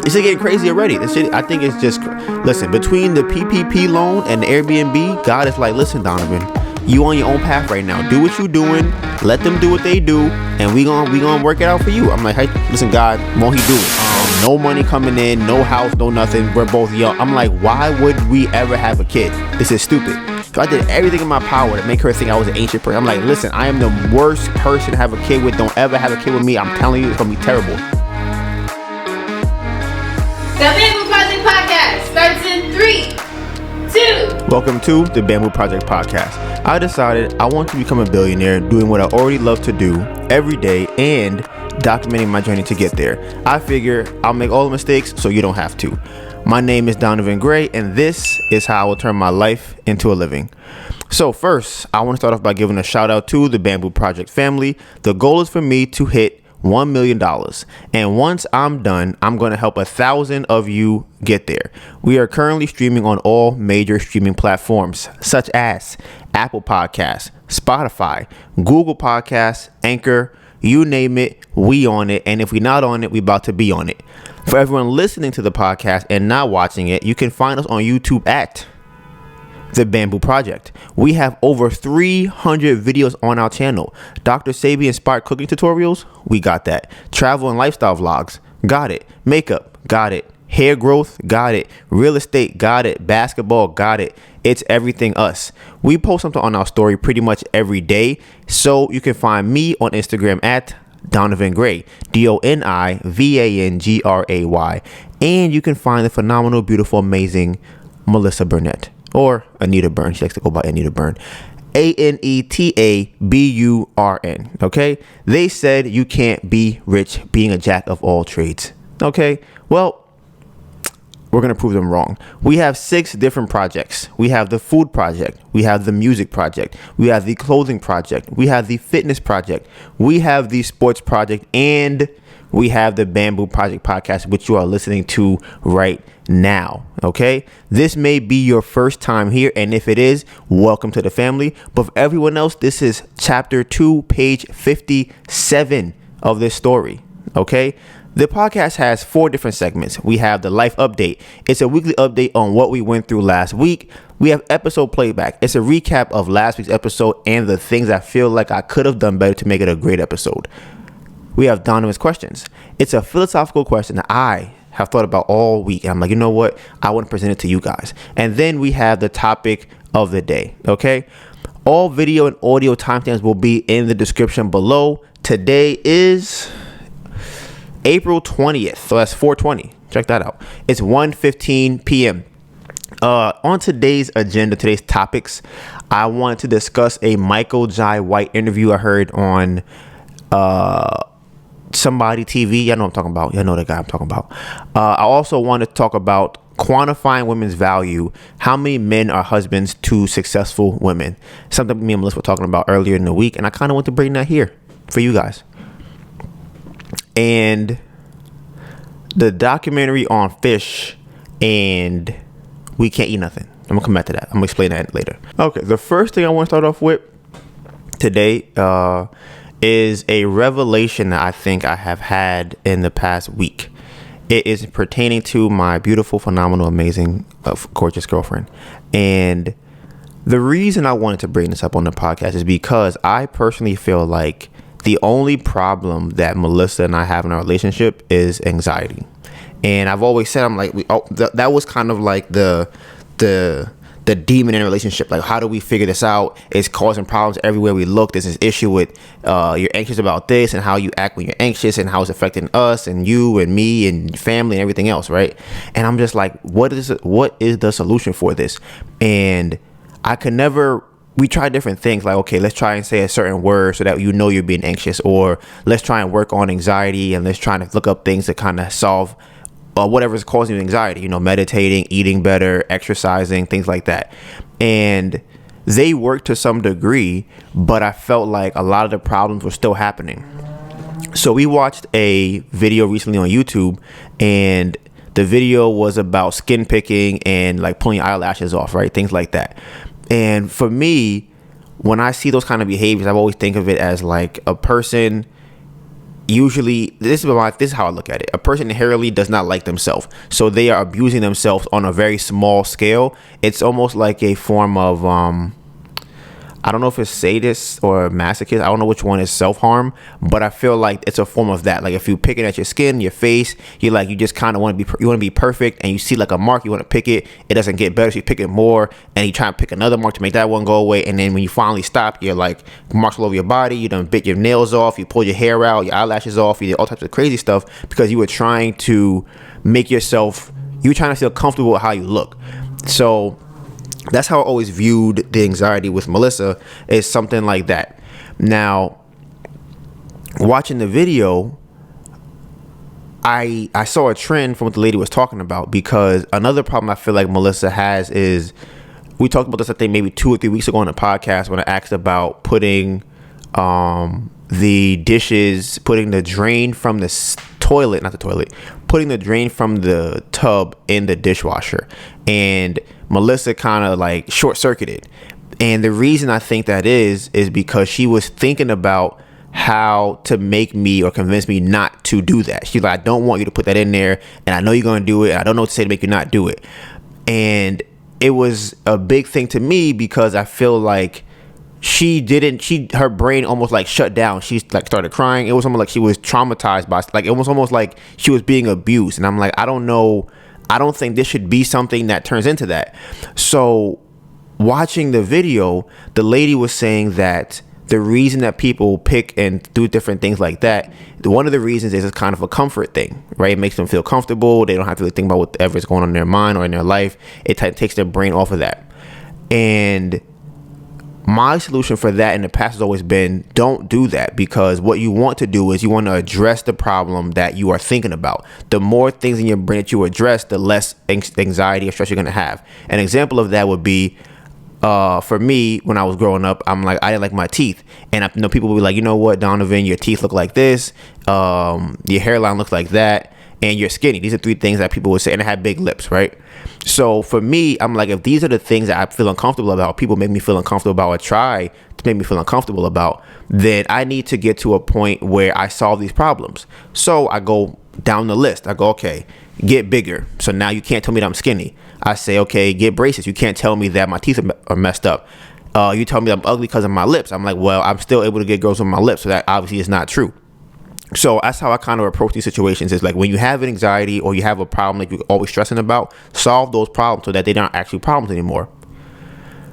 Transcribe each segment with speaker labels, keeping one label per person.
Speaker 1: It's getting crazy already. This shit, I think it's just, listen, between the PPP loan and the Airbnb, God is like, listen, Donovan, you on your own path right now. Do what you doing. Let them do what they do, and we gonna work it out for you. I'm like, hey, listen, God, won't he do it? No money coming in, no house, no nothing. We're both young. I'm like, why would we ever have a kid? This is stupid. So I did everything in my power to make her think I was an ancient person. I'm like, listen, I am the worst person to have a kid with. Don't ever have a kid with me. I'm telling you, it's gonna be terrible.
Speaker 2: The Bamboo Project Podcast starts in 3, 2.
Speaker 1: Welcome to the Bamboo Project Podcast. I decided I want to become a billionaire doing what I already love to do every day and documenting my journey to get there. I figure I'll make all the mistakes so you don't have to. My name is DonivanGray, and this is how I will turn my life into a living. So first, I want to start off by giving a shout out to the Bamboo Project family. The goal is for me to hit $1 million. And once I'm done, I'm going to help 1,000 of you get there. We are currently streaming on all major streaming platforms, such as Apple Podcasts, Spotify, Google Podcasts, Anchor, you name it, we on it. And if we're not on it, we about to be on it. For everyone listening to the podcast and not watching it, you can find us on YouTube at The Bamboo Project. We have over 300 videos on our channel. Dr.Sebi inspired cooking tutorials, we got that. Travel and lifestyle vlogs, got it. Makeup, got it. Hair growth, got it. Real estate, got it. Basketball, got it. It's everything us. We post something on our story pretty much every day. So you can find me on Instagram at DonivanGray, DonivanGray. And you can find the phenomenal, beautiful, amazing Melissa Burnett. Or AnetaBurn. She likes to go by AnetaBurn. AnetaBurn. Okay? They said you can't be rich being a jack of all trades. Okay? Well, we're going to prove them wrong. We have 6 different projects. We have the food project. We have the music project. We have the clothing project. We have the fitness project. We have the sports project. And we have the Bamboo Project Podcast, which you are listening to right now. Okay, this may be your first time here, and if it is, welcome to the family. But for everyone else, this is chapter 2, page 57 of this story. Okay, the podcast has 4 different segments. We have the life update. It's a weekly update on what we went through last week. We have episode playback. It's a recap of last week's episode and the things I feel like I could have done better to make it a great episode. We have Donovan's questions. It's a philosophical question that I have thought about all week. And I'm like, you know what? I want to present it to you guys. And then we have the topic of the day. Okay. All video and audio timestamps will be in the description below. Today is April 20th. So that's 4/20. Check that out. It's 1:15 p.m. On today's agenda, today's topics, I wanted to discuss a Michael Jai White interview I heard on Somebody TV. Y'all know what I'm talking about. Y'all know the guy I'm talking about. I also want to talk about quantifying women's value. How many men are husbands to successful women? Something me and Melissa were talking about earlier in the week, and I kind of want to bring that here for you guys. And the documentary on fish and we can't eat nothing. I'm gonna come back to that. I'm gonna explain that later. Okay, the first thing I want to start off with today is a revelation that I think I have had in the past week. It is pertaining to my beautiful, phenomenal, amazing, gorgeous girlfriend. And the reason I wanted to bring this up on the podcast is because I personally feel like the only problem that Melissa and I have in our relationship is anxiety. And I've always said, I'm like, that was kind of like the demon in a relationship. Like, how do we figure this out? It's causing problems everywhere we look. There's this issue with you're anxious about this and how you act when you're anxious and how it's affecting us and you and me and family and everything else, right? And I'm just like, what is the solution for this? And we try different things, like, okay, let's try and say a certain word so that you know you're being anxious, or let's try and work on anxiety and let's try to look up things to kind of solve whatever's causing you anxiety, you know, meditating, eating better, exercising, things like that. And they work to some degree, but I felt like a lot of the problems were still happening. So we watched a video recently on YouTube, and the video was about skin picking and like pulling your eyelashes off, right? Things like that. And for me, when I see those kind of behaviors, I always think of it as like a person usually this is how I look at it. A person inherently does not like themselves, so they are abusing themselves on a very small scale. It's almost like a form of I don't know if it's sadist or masochist. I don't know which one is self-harm, but I feel like it's a form of that. Like if you're picking at your skin, your face, you just kind of want to be perfect, and you see like a mark, you want to pick it. It doesn't get better, so you pick it more, and you try to pick another mark to make that one go away. And then when you finally stop, you're like marks all over your body. You done bit your nails off, you pulled your hair out, your eyelashes off, you did all types of crazy stuff because you were trying to make yourself. You were trying to feel comfortable with how you look. So that's how I always viewed the anxiety with Melissa, is something like that. Now, watching the video, I saw a trend from what the lady was talking about, because another problem I feel like Melissa has is, we talked about this, I think maybe 2 or 3 weeks ago on the podcast, when I asked about putting the dishes, putting the drain from the toilet, not the toilet, putting the drain from the tub in the dishwasher. And Melissa kind of like short-circuited. And the reason I think that is because she was thinking about how to make me or convince me not to do that. She's like, I don't want you to put that in there, and I know you're going to do it, and I don't know what to say to make you not do it. And it was a big thing to me because I feel like her brain almost like shut down. She like started crying. It was almost like she was traumatized by, like, it was almost like she was being abused. And I'm like, I don't know. I don't think this should be something that turns into that. So watching the video, the lady was saying that the reason that people pick and do different things like that, one of the reasons is it's kind of a comfort thing, right? It makes them feel comfortable. They don't have to really think about whatever is going on in their mind or in their life. It takes their brain off of that. And my solution for that in the past has always been, don't do that, because what you want to do is you want to address the problem that you are thinking about. The more things in your brain that you address, the less anxiety or stress you're going to have. An example of that would be, for me, when I was growing up, I'm like, I didn't like my teeth. And I know people will be like, you know what, Donovan, your teeth look like this, your hairline looks like that, and you're skinny. These are 3 things that people would say, and I have big lips, right? So for me, I'm like, if these are the things that I feel uncomfortable about, people make me feel uncomfortable about or try to make me feel uncomfortable about, then I need to get to a point where I solve these problems. So I go down the list. I go, okay, get bigger. So now you can't tell me that I'm skinny. I say, okay, get braces. You can't tell me that my teeth are messed up. You tell me that I'm ugly because of my lips. I'm like, well, I'm still able to get girls with my lips. So that obviously is not true. So that's how I kind of approach these situations. Is like, when you have an anxiety or you have a problem that you're always stressing about, solve those problems so that they're not actually problems anymore.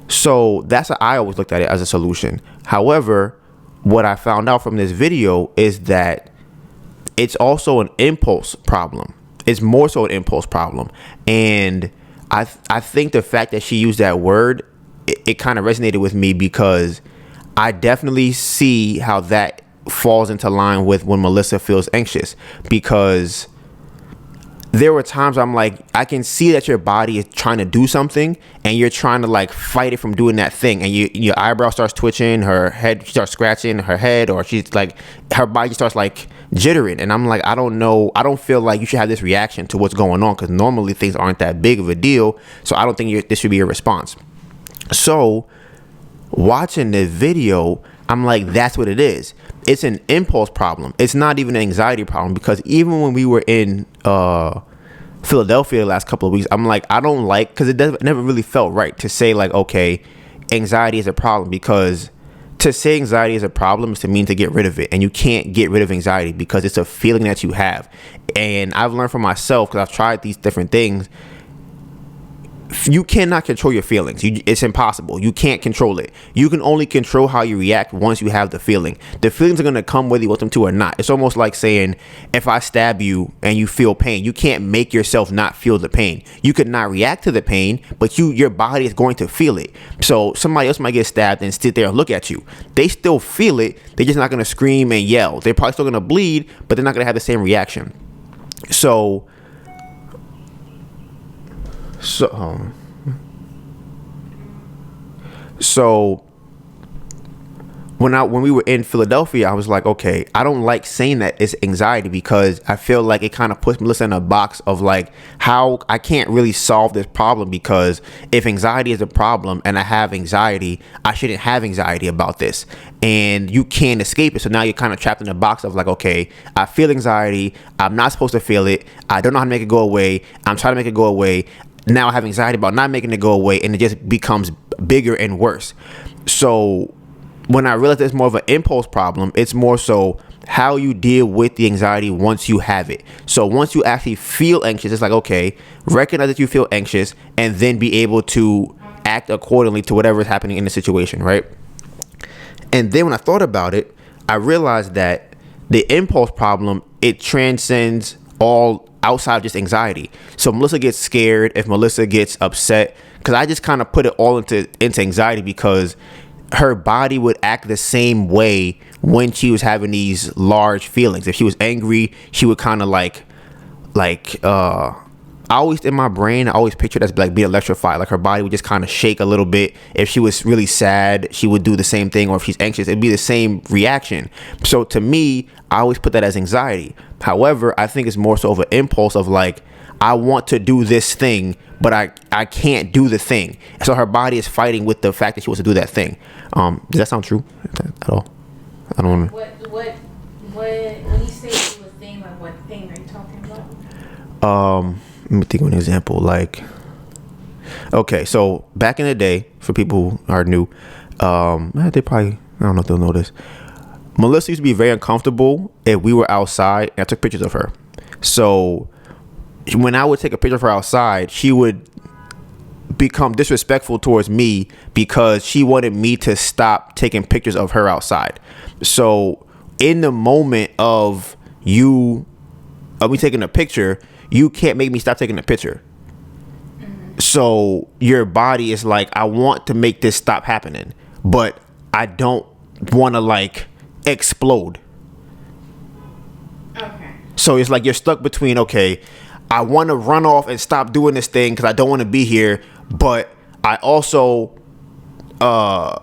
Speaker 1: So that's how I always looked at it, as a solution. However, what I found out from this video is that it's also an impulse problem. It's more so an impulse problem. And I think the fact that she used that word, it kind of resonated with me, because I definitely see how that falls into line with when Melissa feels anxious, because there were times I'm like, I can see that your body is trying to do something and you're trying to like fight it from doing that thing, and your eyebrow starts twitching, her head starts scratching her head, or she's like, her body starts like jittering, and I'm like, I don't know, I don't feel like you should have this reaction to what's going on, because normally things aren't that big of a deal, so I don't think this should be your response. So watching the video, I'm like, that's what it is. It's an impulse problem. It's not even an anxiety problem, because even when we were in Philadelphia the last couple of weeks, I'm like, I don't like, because it never really felt right to say like, okay, anxiety is a problem, because to say anxiety is a problem is to mean to get rid of it, and you can't get rid of anxiety because it's a feeling that you have. And I've learned from myself, because I've tried these different things, you cannot control your feelings. It's impossible. You can't control it. You can only control how you react once you have the feeling. The feelings are going to come whether you want them to or not. It's almost like saying, if I stab you and you feel pain, you can't make yourself not feel the pain. You could not react to the pain, but your body is going to feel it. So somebody else might get stabbed and sit there and look at you. They still feel it. They're just not going to scream and yell. They're probably still going to bleed, but they're not going to have the same reaction. So when we were in Philadelphia, I was like, okay, I don't like saying that it's anxiety because I feel like it kind of puts Melissa in a box of like how I can't really solve this problem, because if anxiety is a problem and I have anxiety, I shouldn't have anxiety about this, and you can't escape it. So now you're kind of trapped in a box of like, okay, I feel anxiety, I'm not supposed to feel it, I don't know how to make it go away, I'm trying to make it go away. Now I have anxiety about not making it go away, and it just becomes bigger and worse. So when I realized it's more of an impulse problem, it's more so how you deal with the anxiety once you have it. So once you actually feel anxious, it's like, okay, recognize that you feel anxious and then be able to act accordingly to whatever is happening in the situation, right? And then when I thought about it, I realized that the impulse problem, it transcends all outside of just anxiety. So Melissa gets scared, if Melissa gets upset, because I just kind of put it all into anxiety, because her body would act the same way when she was having these large feelings. If she was angry, she would kind of like I always, in my brain, I always pictured as like being electrified. Like her body would just kind of shake a little bit. If she was really sad, she would do the same thing. Or if she's anxious, it'd be the same reaction. So to me, I always put that as anxiety. However, I think it's more so of an impulse of like, I want to do this thing, but I can't do the thing. So her body is fighting with the fact that she wants to do that thing. Does that sound true at all? I don't want to.
Speaker 2: What when you say do a thing, like what thing are you talking about?
Speaker 1: Let me think of an example. Like, okay, so back in the day, for people who are new, they probably, I don't know if they'll know this. Melissa used to be very uncomfortable if we were outside and I took pictures of her. So when I would take a picture of her outside, she would become disrespectful towards me because she wanted me to stop taking pictures of her outside. So in the moment of me taking a picture, you can't make me stop taking a picture. So your body is like, I want to make this stop happening, but I don't want to like explode.
Speaker 2: Okay.
Speaker 1: So it's like you're stuck between, okay, I want to run off and stop doing this thing because I don't want to be here, but I also hold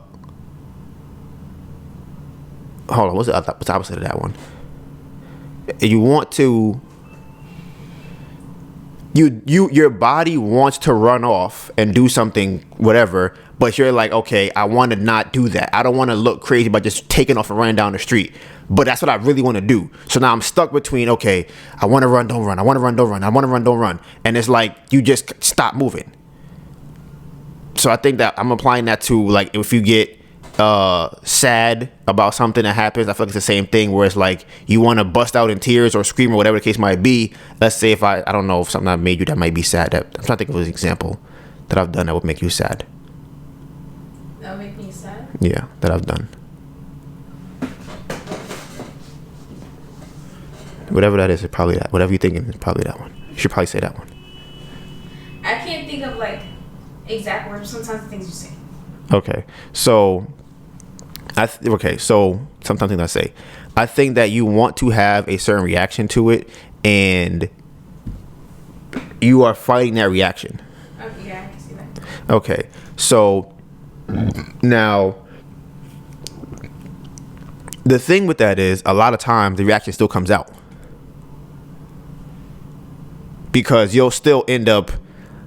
Speaker 1: on, what's the opposite of that one? You want to your body wants to run off and do something, whatever, but you're like, okay, I want to not do that. I don't want to look crazy by just taking off and running down the street, but that's what I really want to do. So now I'm stuck between, okay, I want to run, don't run. I want to run, don't run. I want to run, don't run. And it's like, you just stop moving. So I think that I'm applying that to like, if you get sad about something that happens, I feel like it's the same thing where it's like you want to bust out in tears or scream or whatever the case might be. Let's say if I don't know, if something I made you that might be sad, I'm trying to think of an example that I've done that would make you sad.
Speaker 2: That would make me sad?
Speaker 1: Yeah, that I've done. Whatever that is probably that. Whatever you're thinking is probably that one. You should probably say that one.
Speaker 2: I can't think of like exact words, sometimes the things you say.
Speaker 1: Okay, so so sometimes things I say, I think that you want to have a certain reaction to it, and you are fighting that reaction.
Speaker 2: Okay, yeah, I can see that.
Speaker 1: Okay, so now the thing with that is a lot of times the reaction still comes out because you'll still end up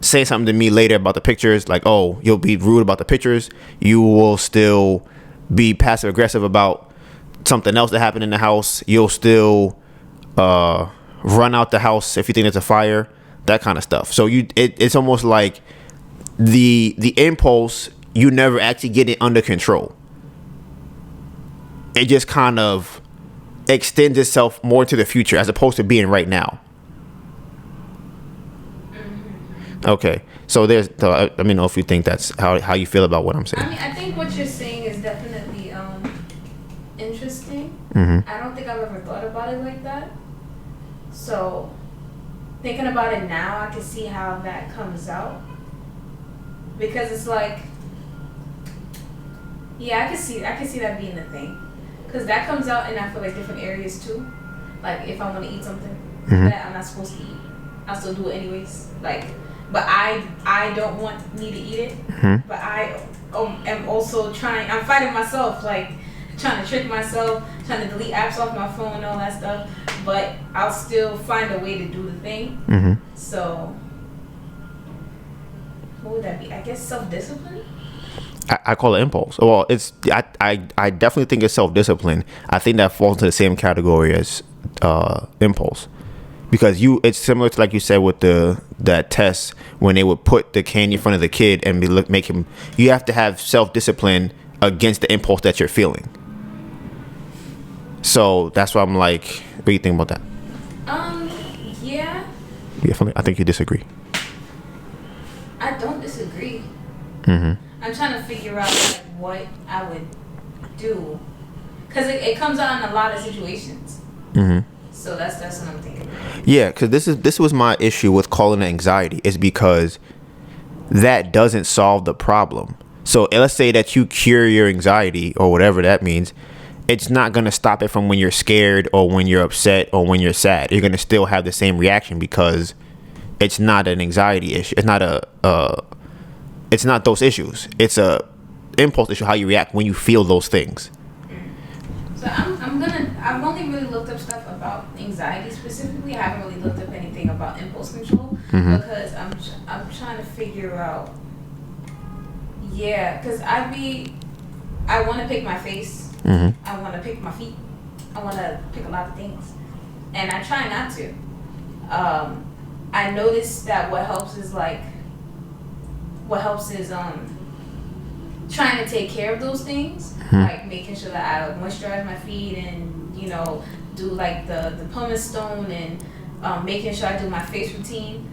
Speaker 1: saying something to me later about the pictures, like, oh, you'll be rude about the pictures. You will still be passive aggressive about something else that happened in the house. You'll still run out the house if you think there's a fire, that kind of stuff. So it's almost like the impulse, you never actually get it under control. It just kind of extends itself more to the future as opposed to being right now. Okay, so there's. Let me know if you think that's how you feel about what I'm saying.
Speaker 2: I mean, I think what you're saying is definitely interesting.
Speaker 1: Mm-hmm.
Speaker 2: I don't think I've ever thought about it like that. So, thinking about it now, I can see how that comes out. Because it's like, yeah, I can see that being the thing. Because that comes out in, I feel like, different areas too. Like if I want to eat something that I'm not supposed to eat, I'll still do it anyways. Like. But I don't want me to eat it. Mm-hmm. But I am also I'm fighting myself, like trying to trick myself, trying to delete apps off my phone and all that stuff, but I'll still find a way to do the thing.
Speaker 1: Mm-hmm.
Speaker 2: So, what would that be? I guess self-discipline?
Speaker 1: I call it impulse. Well, I definitely think it's self-discipline. I think that falls into the same category as impulse, because it's similar to, like you said, with that test when they would put the candy in front of the kid and make him. You have to have self-discipline against the impulse that you're feeling. So that's why I'm like, what do you think about that?
Speaker 2: Yeah.
Speaker 1: I think you disagree.
Speaker 2: I don't disagree.
Speaker 1: Mm-hmm.
Speaker 2: I'm trying to figure out like what I would do, because it comes out in a lot of situations.
Speaker 1: Mm-hmm.
Speaker 2: So that's what I'm thinking.
Speaker 1: Yeah, because this was my issue with calling it anxiety, is because that doesn't solve the problem. So let's say that you cure your anxiety or whatever that means. It's not going to stop it from when you're scared or when you're upset or when you're sad. You're going to still have the same reaction because it's not an anxiety issue. It's not it's not those issues. It's a impulse issue, how you react when you feel those things.
Speaker 2: So I've only really looked up stuff about anxiety specifically. I haven't really looked up anything about impulse control,
Speaker 1: Mm-hmm.
Speaker 2: because I'm trying to figure out. Yeah, because I want to pick my face.
Speaker 1: Mm-hmm.
Speaker 2: I want to pick my feet. I want to pick a lot of things, and I try not to. I noticed that what helps is trying to take care of those things, like making sure that I moisturize my feet and do like the pumice stone and making sure I do my face routine.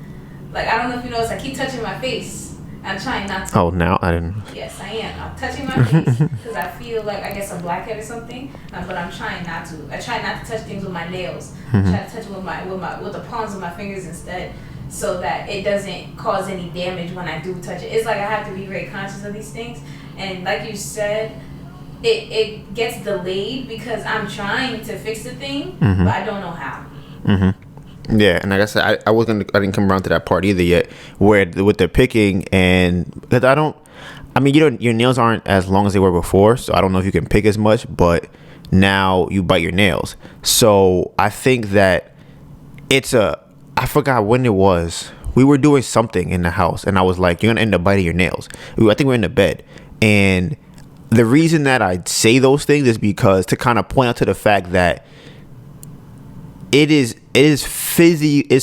Speaker 2: Like, I don't know if you notice, I keep touching my face. I'm trying not to.
Speaker 1: Oh, now I didn't.
Speaker 2: Yes, I am. I'm touching my face because I feel like I guess I'm blackhead or something. But I'm trying not to. I try not to touch things with my nails. I try to touch it with the palms of my fingers instead, so that it doesn't cause any damage when I do touch it. It's like I have to be very conscious of these things. And like you said, it gets delayed because I'm trying to fix the thing, but I don't know how.
Speaker 1: Mm-hmm. Yeah, and like I said, I didn't come around to that part either yet, where with the picking, and because your nails aren't as long as they were before, so I don't know if you can pick as much, but now you bite your nails. So I think that I forgot when it was. We were doing something in the house, and I was like, you're gonna end up biting your nails. I think we're in the bed, and the reason that I say those things is because to kind of point out to the fact that it's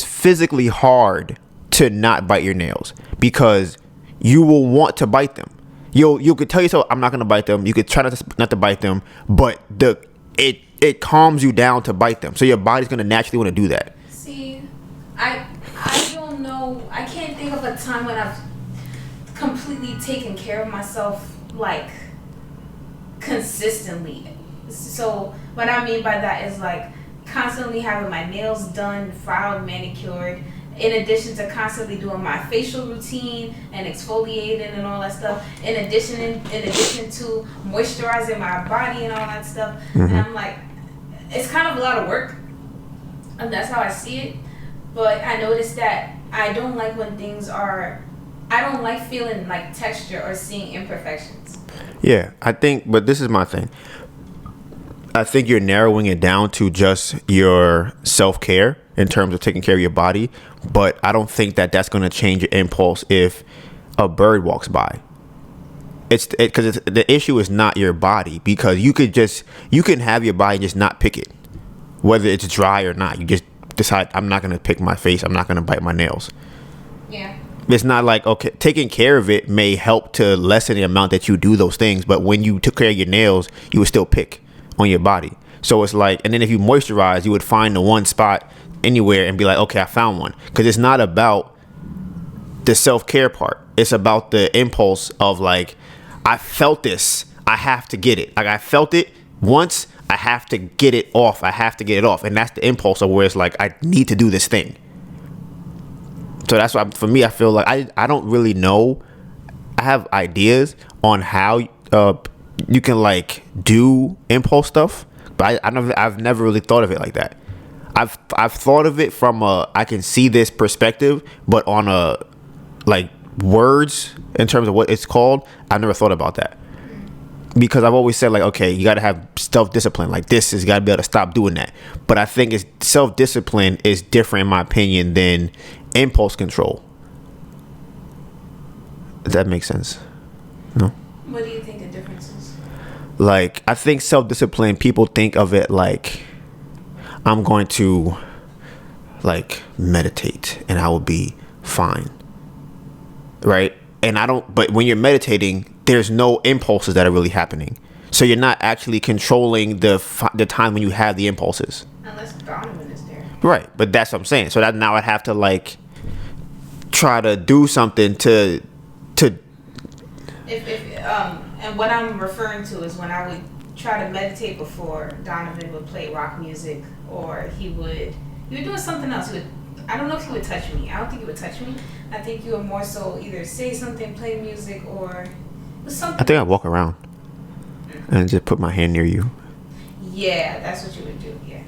Speaker 1: physically hard to not bite your nails, because you will want to bite them. You could tell yourself, I'm not gonna bite them. You could try not to bite them, but it calms you down to bite them. So your body's gonna naturally want to do that.
Speaker 2: See, I don't know. I can't think of a time when I've completely taken care of myself like consistently. So what I mean by that is like constantly having my nails done, filed, manicured, in addition to constantly doing my facial routine and exfoliating and all that stuff, in addition to moisturizing my body and all that stuff. And I'm like, it's kind of a lot of work, and that's how I see it. But I noticed that I don't like when I don't like feeling like texture or seeing imperfections.
Speaker 1: Yeah, but this is my thing. I think you're narrowing it down to just your self-care in terms of taking care of your body, but I don't think that that's going to change your impulse if a bird walks by. Because the issue is not your body, because you can have your body and just not pick it, whether it's dry or not. You just decide, I'm not going to pick my face, I'm not going to bite my nails.
Speaker 2: Yeah.
Speaker 1: It's not like, okay, taking care of it may help to lessen the amount that you do those things, but when you took care of your nails, you would still pick on your body. So it's like, and then if you moisturize, you would find the one spot anywhere and be like, okay, I found one. Because it's not about the self-care part. It's about the impulse of like, I felt this, I have to get it. Like, I felt it once, I have to get it off. And that's the impulse of where it's like, I need to do this thing. So that's why, for me, I feel like I don't really know. I have ideas on how you can like do impulse stuff, but I've never really thought of it like that. I've thought of it from I can see this perspective, but on a like words in terms of what it's called, I've never thought about that. because I've always said like, okay, you got to have self-discipline. Like this is got to be able to stop doing that. But I think it's self-discipline is different in my opinion than impulse control. Does that make sense? No.
Speaker 2: What do you think the difference is?
Speaker 1: Like, I think self-discipline, people think of it like I'm going to like meditate and I will be fine. Right? And but when you're meditating, there's no impulses that are really happening. So you're not actually controlling the time when you have the impulses.
Speaker 2: Unless Donovan is there.
Speaker 1: Right. But that's what I'm saying. So that now I'd have to like try to do something to
Speaker 2: and what I'm referring to is when I would try to meditate before, Donovan would play rock music, or he would do something else. I don't know if he would touch me. I don't think he would touch me. I think you would more so either say something, play music, or something.
Speaker 1: I think I'd walk around and just put my hand near you.
Speaker 2: Yeah, that's what you would do. Yeah.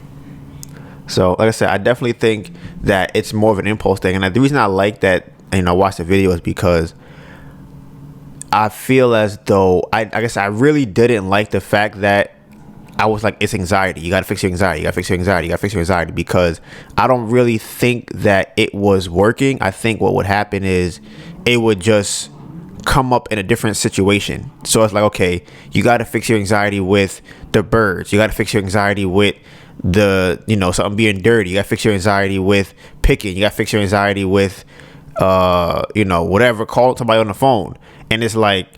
Speaker 1: So, like I said, I definitely think that it's more of an impulse thing, and the reason I like that, watch the video is because I feel as though I guess I really didn't like the fact that I was like, it's anxiety. You got to fix your anxiety. You got to fix your anxiety. You got to fix your anxiety, because I don't really think that it was working. I think what would happen is it would just come up in a different situation. So it's like, okay, you got to fix your anxiety with the birds. You got to fix your anxiety with the, something being dirty. You got to fix your anxiety with picking. You got to fix your anxiety with, whatever, call somebody on the phone. And it's like,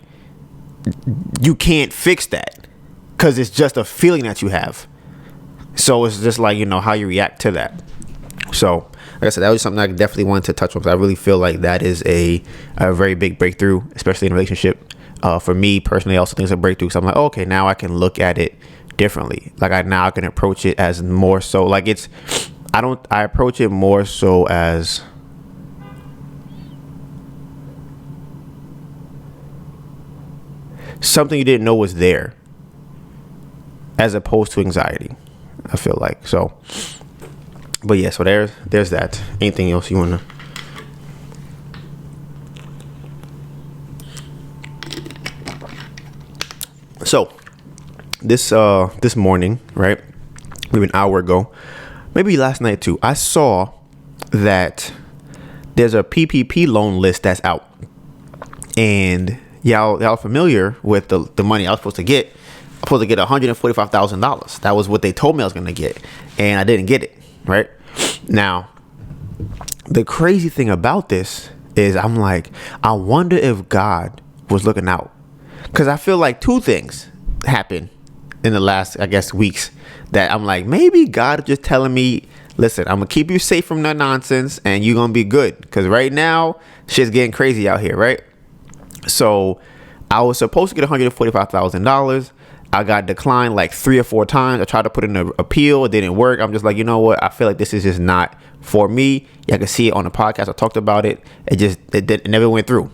Speaker 1: you can't fix that because it's just a feeling that you have. So it's just like, how you react to that. So, like I said, that was something I definitely wanted to touch on, because I really feel like that is a very big breakthrough, especially in a relationship. For me personally, I also think it's a breakthrough. So I'm like, okay, now I can look at it differently. Like I can approach it as more so like I approach it more so as something you didn't know was there, as opposed to anxiety, I feel like. So, but yeah, so there's that. Anything else you want to? So, this morning, right, maybe an hour ago, maybe last night too, I saw that there's a PPP loan list that's out, and y'all familiar with the money I was supposed to get. I'm supposed to get $145,000. That was what they told me I was going to get, and I didn't get it. Right now, the crazy thing about this is I'm like, I wonder if God was looking out, because I feel like two things happened in the last, I guess, weeks that I'm like, maybe God is just telling me, listen, I'm gonna keep you safe from that nonsense, and you're gonna be good, because right now shit's getting crazy out here, right? So I was supposed to get $145,000. I got declined like 3 or 4 times. I tried to put in an appeal. It didn't work. I'm just like, you know what? I feel like this is just not for me. Y'all can see it on the podcast. I talked about it. It never went through.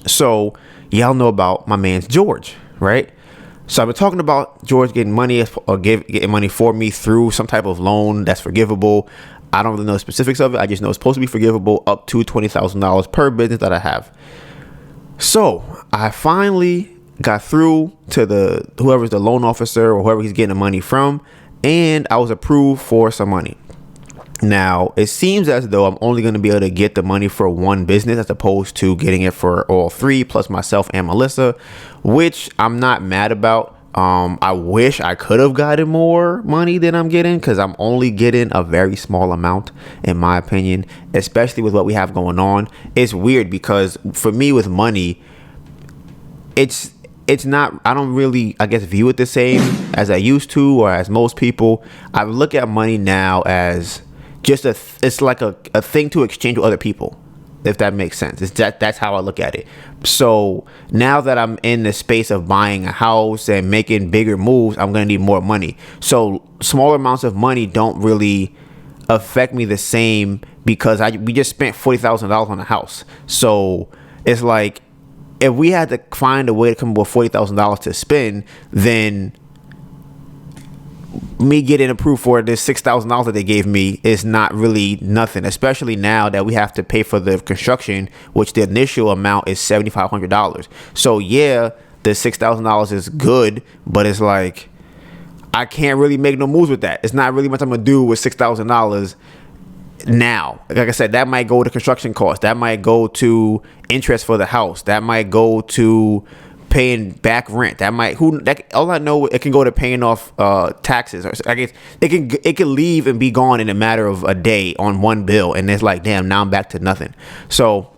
Speaker 1: So y'all know about my man's George, right? So I've been talking about George getting money or getting money for me through some type of loan that's forgivable. I don't really know the specifics of it. I just know it's supposed to be forgivable up to $20,000 per business that I have. So I finally got through to whoever's the loan officer or whoever he's getting the money from, and I was approved for some money. Now, it seems as though I'm only going to be able to get the money for one business as opposed to getting it for all three, plus myself and Melissa, which I'm not mad about. I wish I could have gotten more money than I'm getting, because I'm only getting a very small amount, in my opinion, especially with what we have going on. It's weird because for me with money, it's not, I don't really, I guess, view it the same as I used to, or as most people. I look at money now as just it's like a thing to exchange with other people, if that makes sense. That's how I look at it. So now that I'm in the space of buying a house and making bigger moves, I'm going to need more money. So smaller amounts of money don't really affect me the same, because we just spent $40,000 on a house. So it's like, if we had to find a way to come up with $40,000 to spend, then me getting approved for this $6,000 that they gave me is not really nothing, especially now that we have to pay for the construction, which the initial amount is $7,500. So yeah, the $6,000 is good, but it's like I can't really make no moves with that. It's not really much I'm gonna do with $6,000 now. Like I said, that might go to construction costs. That might go to interest for the house. That might go to paying back rent. All I know, it can go to paying off taxes. Or I guess it can leave and be gone in a matter of a day on one bill, and it's like, damn, now I'm back to nothing. So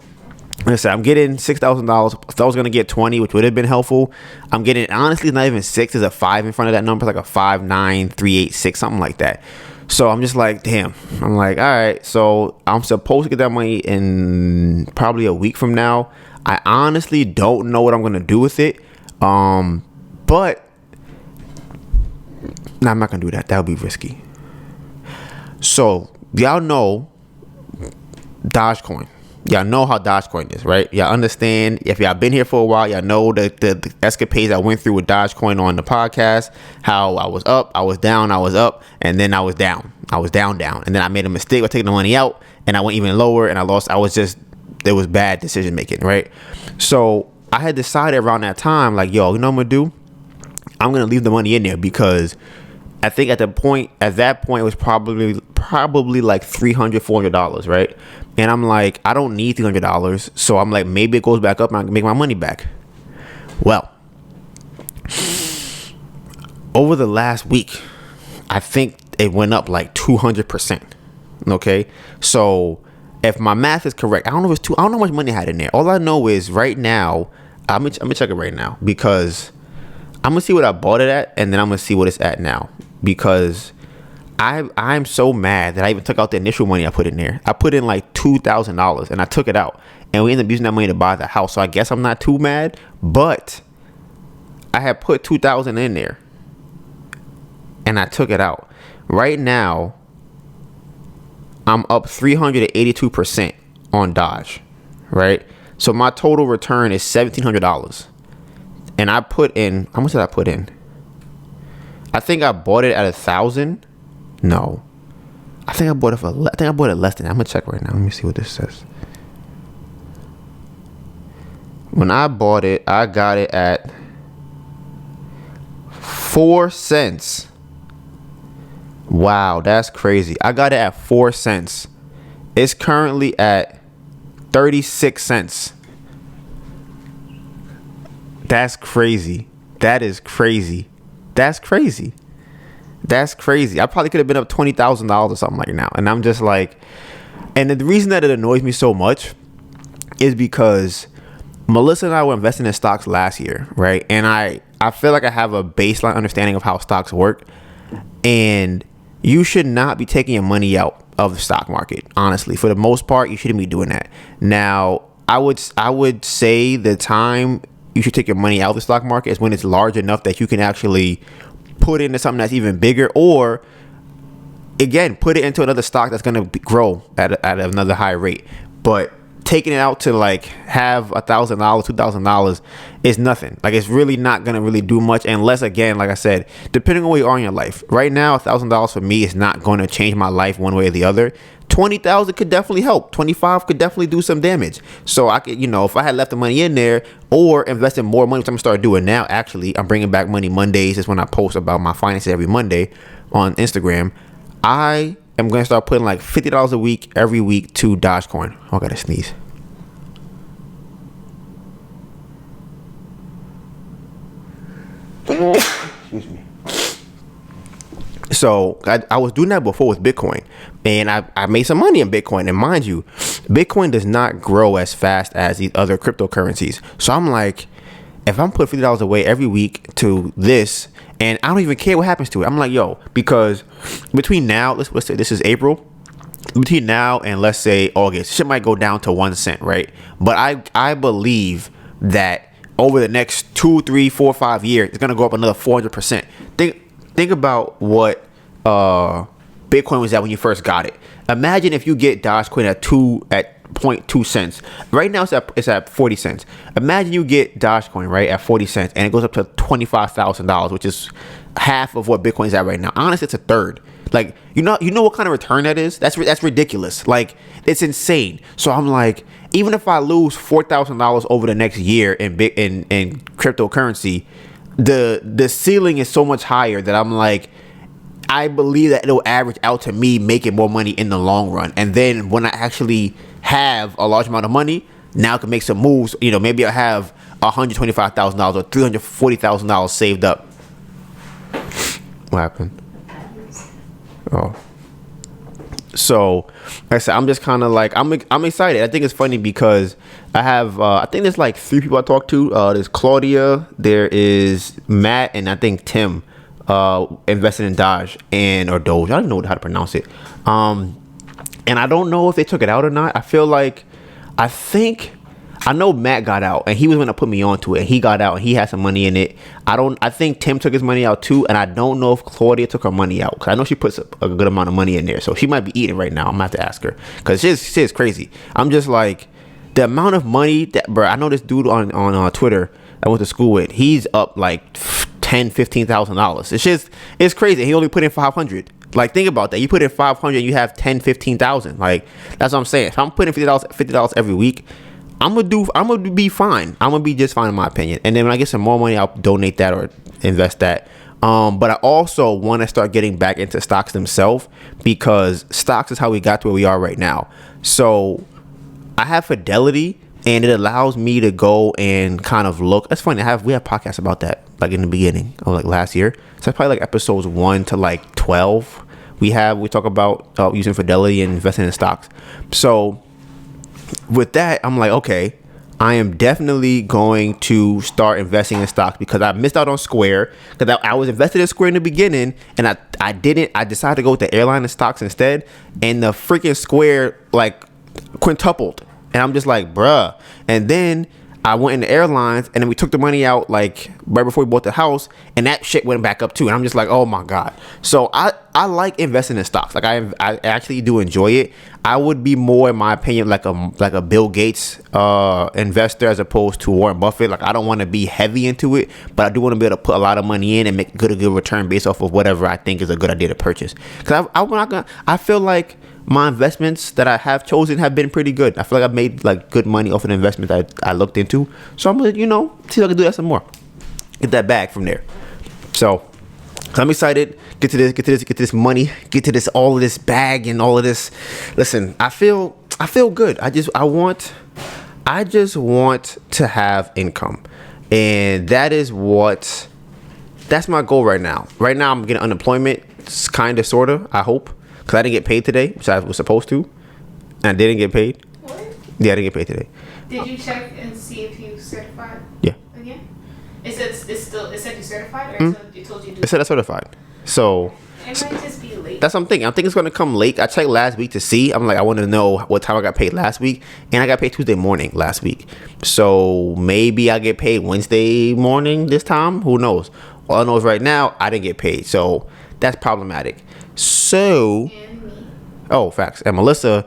Speaker 1: like I said, I'm getting $6,000. If I was gonna get 20, which would have been helpful, I'm getting, honestly, it's not even 6. There's a 5 in front of that number, like a 59386, something like that. So I'm just like, damn. I'm like, all right. So I'm supposed to get that money in probably a week from now. I honestly don't know what I'm gonna do with it. But no, I'm not gonna do that. That would be risky. So y'all know Dogecoin. Y'all know how Dogecoin is, right? Y'all understand. If y'all been here for a while, y'all know the escapades I went through with Dogecoin on the podcast. How I was up, I was down, I was up, and then I was down. I was down, and then I made a mistake by taking the money out, and I went even lower, and I lost. There was bad decision making, right? So I had decided around that time, like, yo, you know what I'm gonna do? I'm gonna leave the money in there, because I think at that point it was probably like $300, $400, right? And I'm like, I don't need $300, so I'm like, maybe it goes back up and I can make my money back. Well, over the last week, I think it went up like 200%. Okay, so if my math is correct, I don't know if it's I don't know how much money I had in there. All I know is right now, I'm gonna check it right now, because I'm gonna see what I bought it at, and then I'm gonna see what it's at now, because I'm so mad that I even took out the initial money I put in there. I put in like $2,000 and I took it out, and we ended up using that money to buy the house. So I guess I'm not too mad, but I had put $2,000 in there and I took it out. Right now, I'm up 382% on Dodge, right? So my total return is $1,700. And I put in, how much did I put in? I think I bought it at 1,000. No, I think I bought it less than that. I'm gonna check right now. Let me see what this says. When I bought it, I got it at 4 cents. Wow, that's crazy. I got it at 4 cents. It's currently at 36 cents. That's crazy. That is crazy. That's crazy. That's crazy. I probably could have been up $20,000 or something like now. And I'm just like, and the reason that it annoys me so much is because Melissa and I were investing in stocks last year, right? And I feel like I have a baseline understanding of how stocks work. And you should not be taking your money out of the stock market. Honestly, for the most part, you shouldn't be doing that. Now, I would say the time you should take your money out of the stock market is when it's large enough that you can actually put it into something that's even bigger, or again, put it into another stock that's going to grow at another high rate. But taking it out to like have $1,000, $2,000 is nothing. Like, it's really not going to really do much, unless, again, like I said, depending on where you are in your life. Right now, $1,000 for me is not going to change my life one way or the other. 20,000 could definitely help. 25 could definitely do some damage. So I could, if I had left the money in there or invested more money, which I'm gonna start doing now. Actually, I'm bringing back money Mondays. Is when I post about my finances every Monday on Instagram. I am gonna start putting like $50 a week every week to Dogecoin. Oh, I gotta sneeze. Excuse me. So I was doing that before with Bitcoin, and I made some money in Bitcoin. And mind you, Bitcoin does not grow as fast as these other cryptocurrencies. So I'm like, if I'm putting $50 away every week to this, and I don't even care what happens to it, I'm like, yo, because between now, let's say this is April, between now and let's say August, shit might go down to 1 cent, right? But I believe that over the next 2, 3, 4, 5 years, it's gonna go up another 400%. Think about what Bitcoin was at when you first got it. Imagine if you get Dogecoin at 0.2 cents. Right now it's at 40 cents. Imagine you get Dogecoin right at 40 cents and it goes up to $25,000, which is half of what Bitcoin is at right now. Honestly, it's a third. Like, you know what kind of return that is? That's ridiculous. Like, it's insane. So I'm like, even if I lose $4,000 over the next year in cryptocurrency, the ceiling is so much higher that I'm like, I believe that it'll average out to me making more money in the long run. And then when I actually have a large amount of money, now I can make some moves. You know, maybe I have $125,000 or $340,000 saved up. What happened? Oh. So, like I said, I'm just kind of like, I'm excited. I think it's funny because I have, I think there's like 3 people I talk to. There's Claudia, there is Matt, and I think Tim invested in Doge or Doge. I don't know how to pronounce it. And I don't know if they took it out or not. I know Matt got out and he was going to put me onto it. He got out and he had some money in it. I think Tim took his money out too. And I don't know if Claudia took her money out, because I know she puts a good amount of money in there. So she might be eating right now. I'm going to have to ask her, because she's crazy. I'm just like, the amount of money that, bro, I know this dude on Twitter I went to school with, he's up like $10,000-$15,000. It's crazy. He only put in 500. Like, think about that. You put in 500, you have 10,000-15,000. Like, that's what I'm saying. If I'm putting $50 every week, I'm gonna be fine. I'm gonna be just fine, in my opinion. And then when I get some more money, I'll donate that or invest that. But I also want to start getting back into stocks themselves, because stocks is how we got to where we are right now. So I have Fidelity, and it allows me to go and kind of look. That's funny. We have podcasts about that, like in the beginning of like last year. So it's probably like episodes 1 to like 12. We talk about using Fidelity and investing in stocks. So with that, I'm like, okay, I am definitely going to start investing in stocks, because I missed out on Square, because I was invested in Square in the beginning, and I decided to go with the airline and stocks instead, and the freaking Square like quintupled, and I'm just like, bruh. And then I went into airlines, and then we took the money out like right before we bought the house, and that shit went back up too. And I'm just like, oh my God. So I like investing in stocks. Like, I actually do enjoy it. I would be more, in my opinion, like a Bill Gates investor, as opposed to Warren Buffett. Like, I don't want to be heavy into it, but I do want to be able to put a lot of money in and make a good return based off of whatever I think is a good idea to purchase. Because I feel like my investments that I have chosen have been pretty good. I feel like I've made like good money off an investment that I looked into. So I'm gonna, see if I can do that some more. Get that bag from there. So I'm excited. Get to this money. Get to all of this bag and all of this. Listen, I feel good. I just want to have income, and that's my goal right now. Right now, I'm getting unemployment, kind of, sort of. I hope. Because I didn't get paid today, which I was supposed to. And I didn't get paid.
Speaker 2: What?
Speaker 1: Yeah, I didn't get paid today.
Speaker 2: Did you check and see if you certified?
Speaker 1: Yeah.
Speaker 2: Again? It said you certified, or it told you to?
Speaker 1: It said I certified. So
Speaker 2: it might just be late.
Speaker 1: That's what I'm thinking. I think it's going to come late. I checked last week to see. I'm like, I want to know what time I got paid last week. And I got paid Tuesday morning last week. So maybe I get paid Wednesday morning this time. Who knows? All I know is right now, I didn't get paid. So that's problematic. So, facts. And Melissa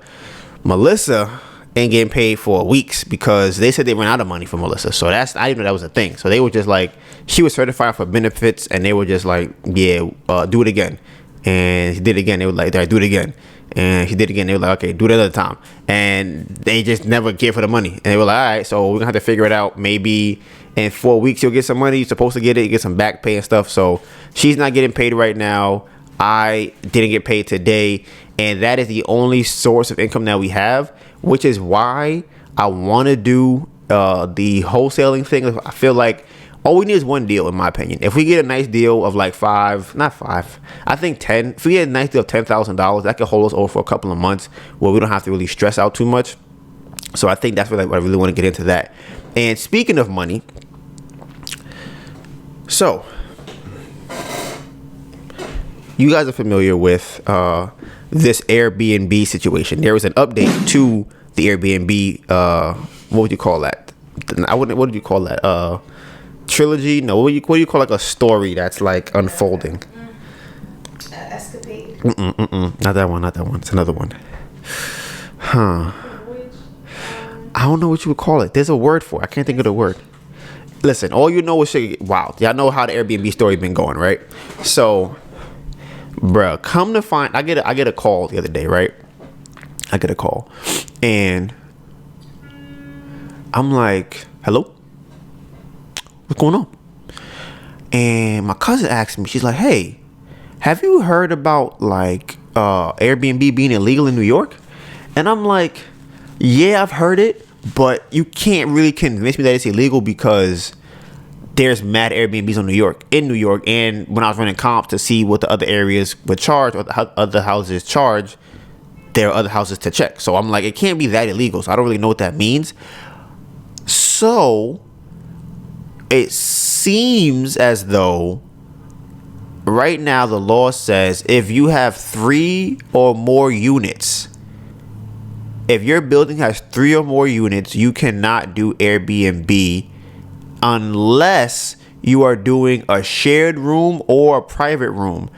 Speaker 1: ain't getting paid for weeks because they said they ran out of money for Melissa. So I didn't know that was a thing. So they were just like, she was certified for benefits, and they were just like, yeah, do it again. And she did it again. They were like, do it again. And she did it again. They were like, okay, do it another time. And they just never gave her the money. And they were like, all right, so we're gonna have to figure it out. Maybe in 4 weeks you'll get some money. You're supposed to get it. You get some back pay and stuff. So she's not getting paid right now. I didn't get paid today, and that is the only source of income that we have, which is why I want to do the wholesaling thing. I feel like all we need is one deal, in my opinion. If we get a nice deal of like 10. If we get a nice deal of $10,000, that could hold us over for a couple of months where we don't have to really stress out too much. So I think that's what I really want to get into that. And speaking of money, so you guys are familiar with this Airbnb situation. There was an update to the Airbnb. What would you call that? What did you call that? Trilogy? No. What do you call like a story that's like unfolding?
Speaker 2: Escapade.
Speaker 1: Not that one. It's another one. Huh. I don't know what you would call it. There's a word for it. I can't think of the word. Listen, all you know is shit. Wow. Y'all know how the Airbnb story been going, right? So Bruh, come to find, I get a call the other day, right? I get a call, and I'm like, hello? What's going on? And my cousin asked me, she's like, hey, have you heard about like Airbnb being illegal in New York? And I'm like, yeah, I've heard it, but you can't really convince me that it's illegal because there's mad Airbnbs in New York. And when I was running comps to see what the other areas would charge or the other houses charge, there are other houses to check. So I'm like, it can't be that illegal. So I don't really know what that means. So it seems as though right now the law says if you have 3 or more units, if your building has 3 or more units, you cannot do Airbnb unless you are doing a shared room or a private room,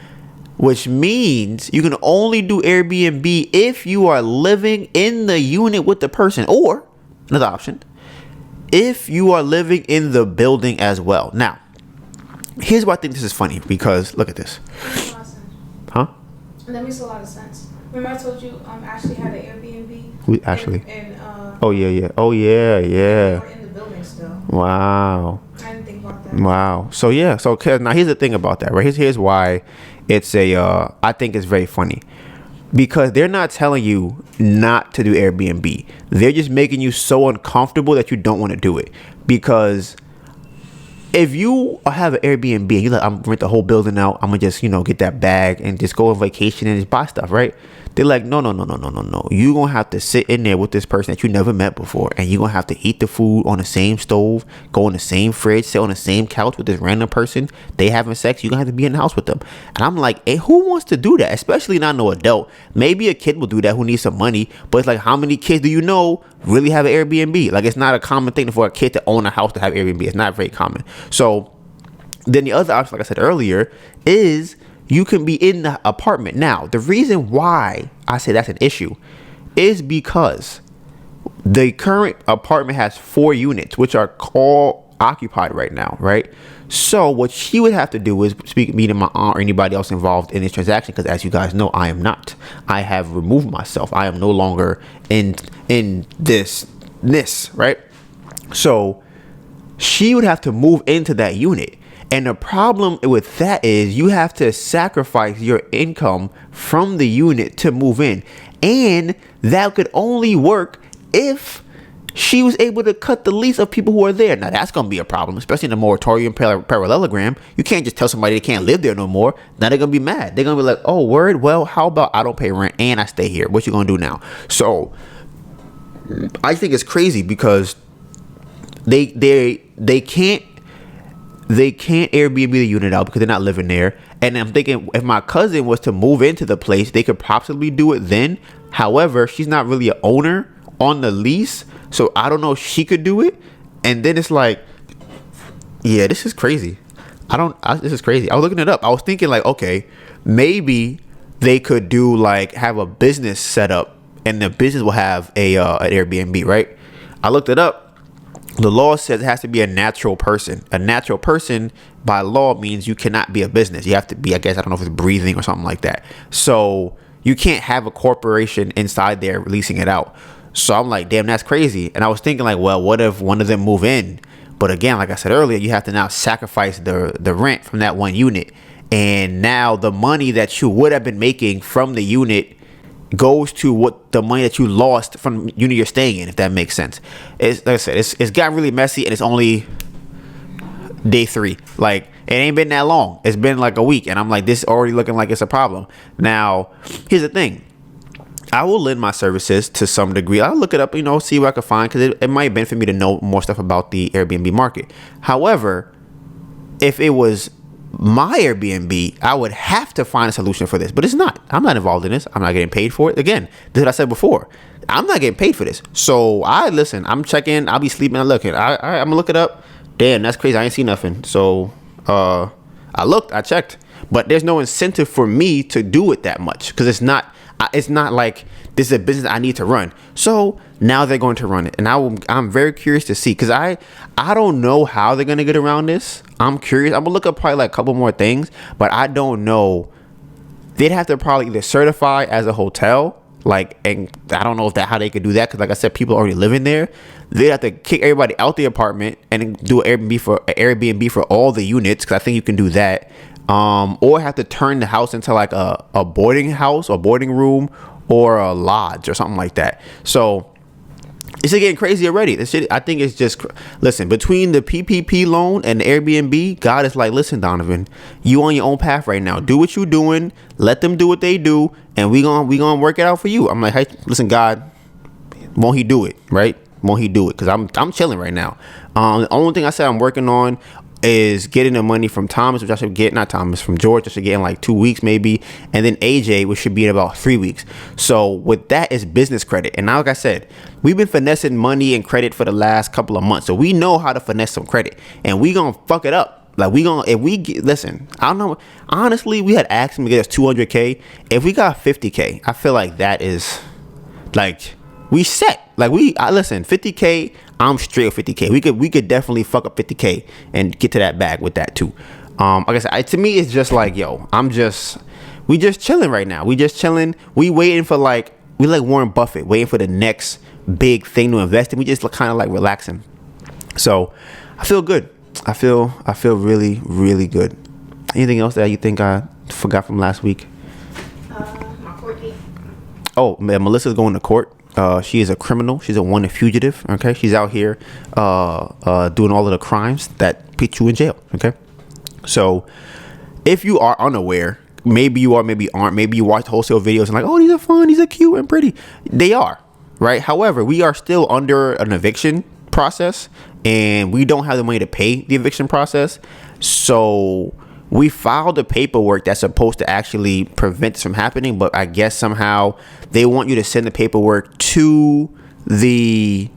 Speaker 1: which means you can only do Airbnb if you are living in the unit with the person, or another option, if you are living in the building as well. Now, here's why I think this is funny, because look at this. Huh?
Speaker 2: That makes a lot of sense. Remember I told you Ashley had an Airbnb?
Speaker 1: We Ashley.
Speaker 2: Oh
Speaker 1: yeah.
Speaker 2: We're in the building still.
Speaker 1: Wow.
Speaker 2: I didn't think about that.
Speaker 1: Wow. So yeah. So now here's the thing about that, right? Here's why it's I think it's very funny. Because they're not telling you not to do Airbnb. They're just making you so uncomfortable that you don't want to do it. Because if you have an Airbnb and you're like, I'm rent the whole building out, I'm gonna just, get that bag and just go on vacation and just buy stuff, right? They're like, no. You're gonna have to sit in there with this person that you never met before, and you're gonna have to eat the food on the same stove, go in the same fridge, sit on the same couch with this random person. They having sex, you're gonna have to be in the house with them. And I'm like, hey, who wants to do that? Especially not no adult. Maybe a kid will do that who needs some money, but it's like, how many kids do you know really have an Airbnb? Like, it's not a common thing for a kid to own a house to have Airbnb. It's not very common. So then the other option, like I said earlier, is you can be in the apartment. Now, the reason why I say that's an issue is because the current apartment has 4 units, which are all occupied right now, right? So what she would have to do is speak me to my aunt or anybody else involved in this transaction, because as you guys know, I am not. I have removed myself. I am no longer in this, right? So she would have to move into that unit. And the problem with that is you have to sacrifice your income from the unit to move in. And that could only work if she was able to cut the lease of people who are there. Now, that's going to be a problem, especially in the moratorium parallelogram. You can't just tell somebody they can't live there no more. Now they're going to be mad. They're going to be like, oh, word? Well, how about I don't pay rent and I stay here? What you going to do now? So I think it's crazy because they can't Airbnb the unit out because they're not living there. And I'm thinking if my cousin was to move into the place, they could possibly do it then. However, she's not really an owner on the lease, so I don't know if she could do it. And then it's like, yeah, this is crazy. This is crazy. I was looking it up. I was thinking like, okay, maybe they could do like have a business set up and the business will have an Airbnb, right? I looked it up. The law says it has to be a natural person. A natural person by law means you cannot be a business. You have to be, I guess, I don't know if it's breathing or something like that. So you can't have a corporation inside there releasing it out. So I'm like, damn, that's crazy. And I was thinking like, well, what if one of them move in? But again, like I said earlier, you have to now sacrifice the rent from that one unit. And now the money that you would have been making from the unit goes to what the money that you lost from the unit you're staying in, if that makes sense. It's like I said, it's gotten really messy, and it's only day 3. Like, it ain't been that long. It's been like a week, and I'm like, this already looking like it's a problem. Now, here's the thing. I will lend my services to some degree. I'll look it up, see what I can find, because it might benefit me to know more stuff about the Airbnb market. However, if it was my Airbnb, I would have to find a solution for this, but it's not. I'm not involved in this. I'm not getting paid for it. Again, this is what I said before. I'm not getting paid for this. So I'm checking. I'll be sleeping and looking. I'm gonna look it up. Damn, that's crazy. I ain't see nothing. So I checked, but there's no incentive for me to do it that much because it's not like this is a business I need to run. So now they're going to run it, and I'm very curious to see, because I don't know how they're going to get around this. I'm curious. I'm gonna look up probably like a couple more things, but I don't know they'd have to probably either certify as a hotel, like, and I don't know if how they could do that, because like I said, people already living there. They'd have to kick everybody out the apartment and do an Airbnb for all the units, because I think you can do that. Or have to turn the house into like a boarding house or boarding room or a lodge or something like that. So it's getting crazy already. This shit, I think it's just, listen, between the PPP loan and the Airbnb, God is like, listen, Donovan, you on your own path right now. Do what you doing. Let them do what they do, and we gonna work it out for you. I'm like, hey, listen, God, won't he do it, right? Won't he do it? Because I'm chilling right now. The only thing I said I'm working on is getting the money from Thomas, which I should get, not Thomas, from George, I should get in like 2 weeks maybe, and then AJ, which should be in about 3 weeks. So with that is business credit. And now, like I said, we've been finessing money and credit for the last couple of months, so we know how to finesse some credit, and we gonna fuck it up. Like, listen, I don't know, honestly, we had asked him to get us 200K. If we got 50K, I feel like that is like, we set. Like, listen, 50K, I'm straight with 50K. We could definitely fuck up 50K and get to that bag with that too. Like I said, to me, it's just like, yo, we just chilling right now. We just chilling. We waiting for we like Warren Buffett, waiting for the next big thing to invest in. We just kind of like relaxing. So I feel good. I feel really, really good. Anything else that you think I forgot from last week?
Speaker 2: My court date.
Speaker 1: Oh, man, Melissa's going to court. She is a criminal. She's a wanted fugitive. Okay, she's out here doing all of the crimes that put you in jail. Okay, so if you are unaware, maybe you are, maybe aren't. Maybe you watch wholesale videos and like, oh, these are fun, these are cute and pretty. They are, right? However, we are still under an eviction process, and we don't have the money to pay the eviction process. So we filed the paperwork that's supposed to actually prevent this from happening, but I guess somehow they want you to send the paperwork to the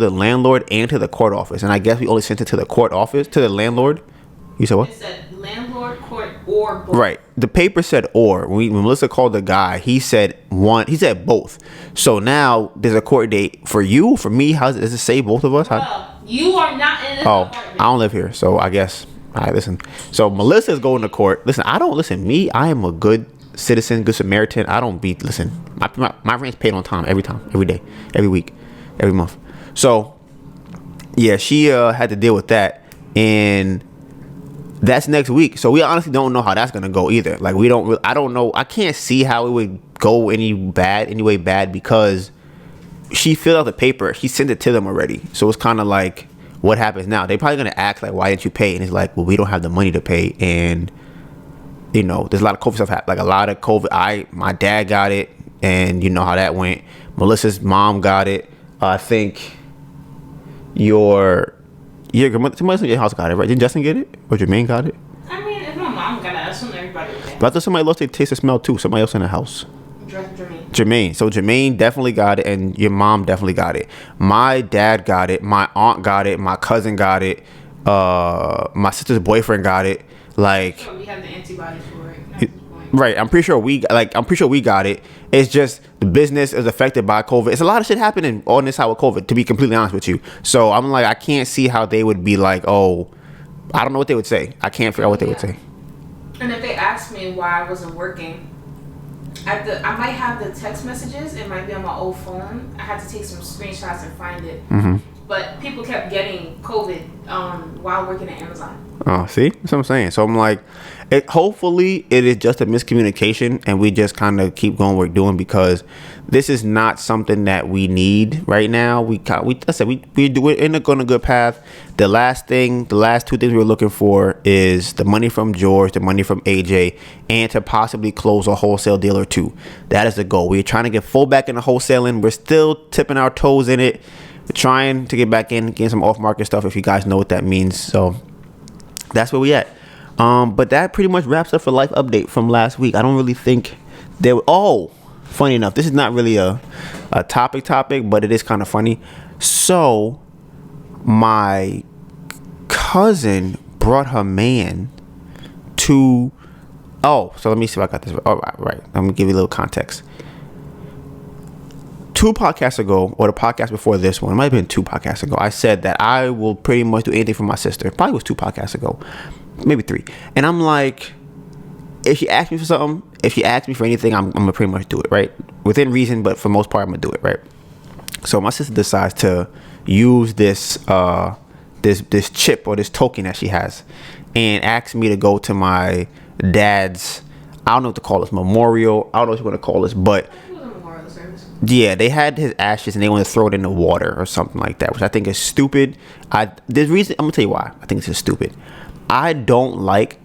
Speaker 1: landlord and to the court office. And I guess we only sent it to the court office, to the landlord. You said what?
Speaker 2: It said landlord, court, or both.
Speaker 1: Right. The paper said or. When Melissa called the guy, he said one. He said both. So now there's a court date for you, for me. Does it say both of us?
Speaker 2: You are not in this apartment.
Speaker 1: I don't live here, so I guess. All right, listen. So Melissa's going to court. Listen, I am a good citizen, good Samaritan. I don't be, listen, my rent's paid on time, every day, every week, every month. So yeah, she had to deal with that, and that's next week. So we honestly don't know how that's gonna go either. Like, I don't know. I can't see how it would go any way bad, because she filled out the paper. She sent it to them already. So it's kind of like, what happens now? They're probably gonna ask like, why didn't you pay? And it's like, well, we don't have the money to pay, and you know, there's a lot of COVID stuff. Like a lot of COVID. My dad got it, and you know how that went. Melissa's mom got it. I think somebody in your house got it, right? Didn't Justin get it? Or Jermaine got it?
Speaker 2: I mean, if my mom got it, I assume everybody would.
Speaker 1: But I thought somebody lost their taste of smell too. Somebody else in the house. Jermaine. So Jermaine definitely got it, and your mom definitely got it. My dad got it. My aunt got it. My cousin got it. My sister's boyfriend got it. Like,
Speaker 2: so we have the antibodies for it.
Speaker 1: Right. I'm pretty sure we got it. It's just the business is affected by COVID. It's a lot of shit happening on this side with COVID, to be completely honest with you. So I'm like, I can't see how they would be like, oh, I don't know what they would say. I can't figure out what they would say.
Speaker 2: And if they ask me why I wasn't working, I might have the text messages. It might be on my old phone. I had to take some screenshots and find it.
Speaker 1: Mm-hmm.
Speaker 2: But people kept getting COVID while working at Amazon.
Speaker 1: Oh, see? That's what I'm saying. So I'm like, hopefully it is just a miscommunication, and we just kind of keep going what we're doing, because this is not something that we need right now. We're in a good path. The last two things we're looking for is the money from George, the money from AJ, and to possibly close a wholesale deal or two. That is the goal. We're trying to get full back into wholesaling. We're still tipping our toes in it. We're trying to get back in, getting some off-market stuff, if you guys know what that means. So that's where we at. But that pretty much wraps up for life update from last week. I don't really think funny enough, this is not really a topic, but it is kind of funny. So my cousin brought her man to, so let me see if I got this. All right. I'm gonna give you a little context. 2 podcasts ago, or the podcast before this one, it might have been 2 podcasts ago, I said that I will pretty much do anything for my sister. It probably was 2 podcasts ago. maybe 3. And I'm like, if she asks me for something, if she asks me for anything, I'm gonna pretty much do it, right? Within reason, but for the most part, I'm gonna do it, right? So my sister decides to use this this chip or this token that she has, and asks me to go to my dad's, I don't know what to call this, memorial. I don't know what you want to call this, but yeah, they had his ashes and they want to throw it in the water or something like that, which I think is stupid. There's reason, I'm gonna tell you why I think this is stupid. I don't like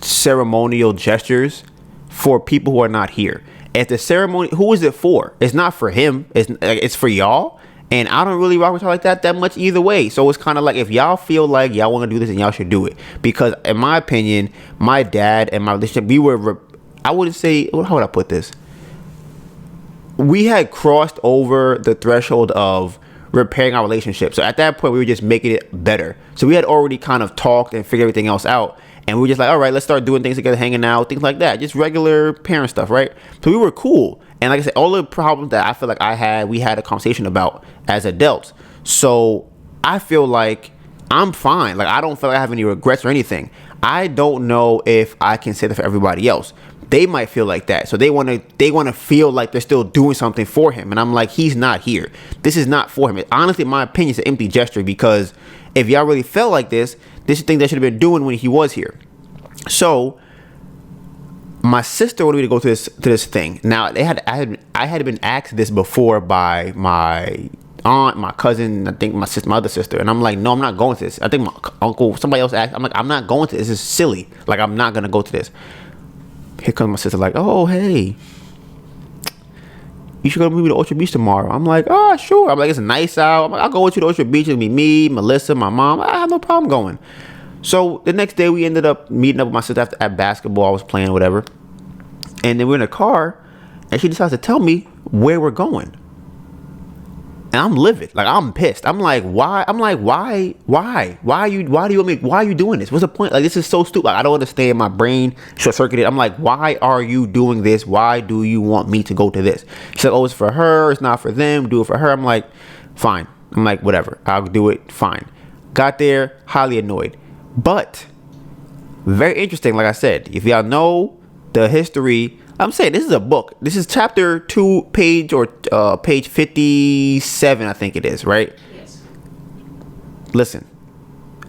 Speaker 1: ceremonial gestures for people who are not here. At the ceremony, who is it for? It's not for him. It's for y'all. And I don't really rock with y'all like that much either way. So it's kind of like, if y'all feel like y'all want to do this, and y'all should do it. Because in my opinion, my dad and my relationship, we were, I wouldn't say, how would I put this? We had crossed over the threshold of repairing our relationship. So at that point, we were just making it better. So we had already kind of talked and figured everything else out. And we were just like, all right, let's start doing things together, hanging out, things like that. Just regular parent stuff, right? So we were cool. And like I said, all the problems that I feel like we had a conversation about as adults. So I feel like I'm fine. Like, I don't feel like I have any regrets or anything. I don't know if I can say that for everybody else. They might feel like that. So they want to feel like they're still doing something for him. And I'm like, he's not here. This is not for him. Honestly, in my opinion, it's an empty gesture, because if y'all really felt like this is the thing that should have been doing when he was here. So my sister wanted me to go to this thing. Now I had been asked this before by my aunt, my cousin, I think my other sister, and I'm like, no, I'm not going to this. I think my uncle, somebody else asked. I'm like, I'm not going to this. This is silly. Like, I'm not gonna go to this. Here comes my sister, like, oh, hey, you should go with me to Orchard Beach tomorrow. I'm like, oh, sure. I'm like, it's nice out. I'm like, I'll go with you to Orchard Beach. It'll be me, Melissa, my mom. I have no problem going. So the next day we ended up meeting up with my sister at basketball. I was playing, whatever. And then we're in a car, and she decides to tell me where we're going. And I'm livid. Like, I'm pissed. I'm like, why? Why are you doing this? What's the point? Like, this is so stupid. Like, I don't understand. My brain short circuited. I'm like, why are you doing this? Why do you want me to go to this? She's like, oh, it's for her. It's not for them. Do it for her. I'm like, fine. I'm like, whatever. I'll do it. Fine. Got there, highly annoyed. But very interesting. Like I said, if y'all know the history, I'm saying this is a book. This is chapter 2, page 57, I think it is, right?
Speaker 2: Yes.
Speaker 1: Listen,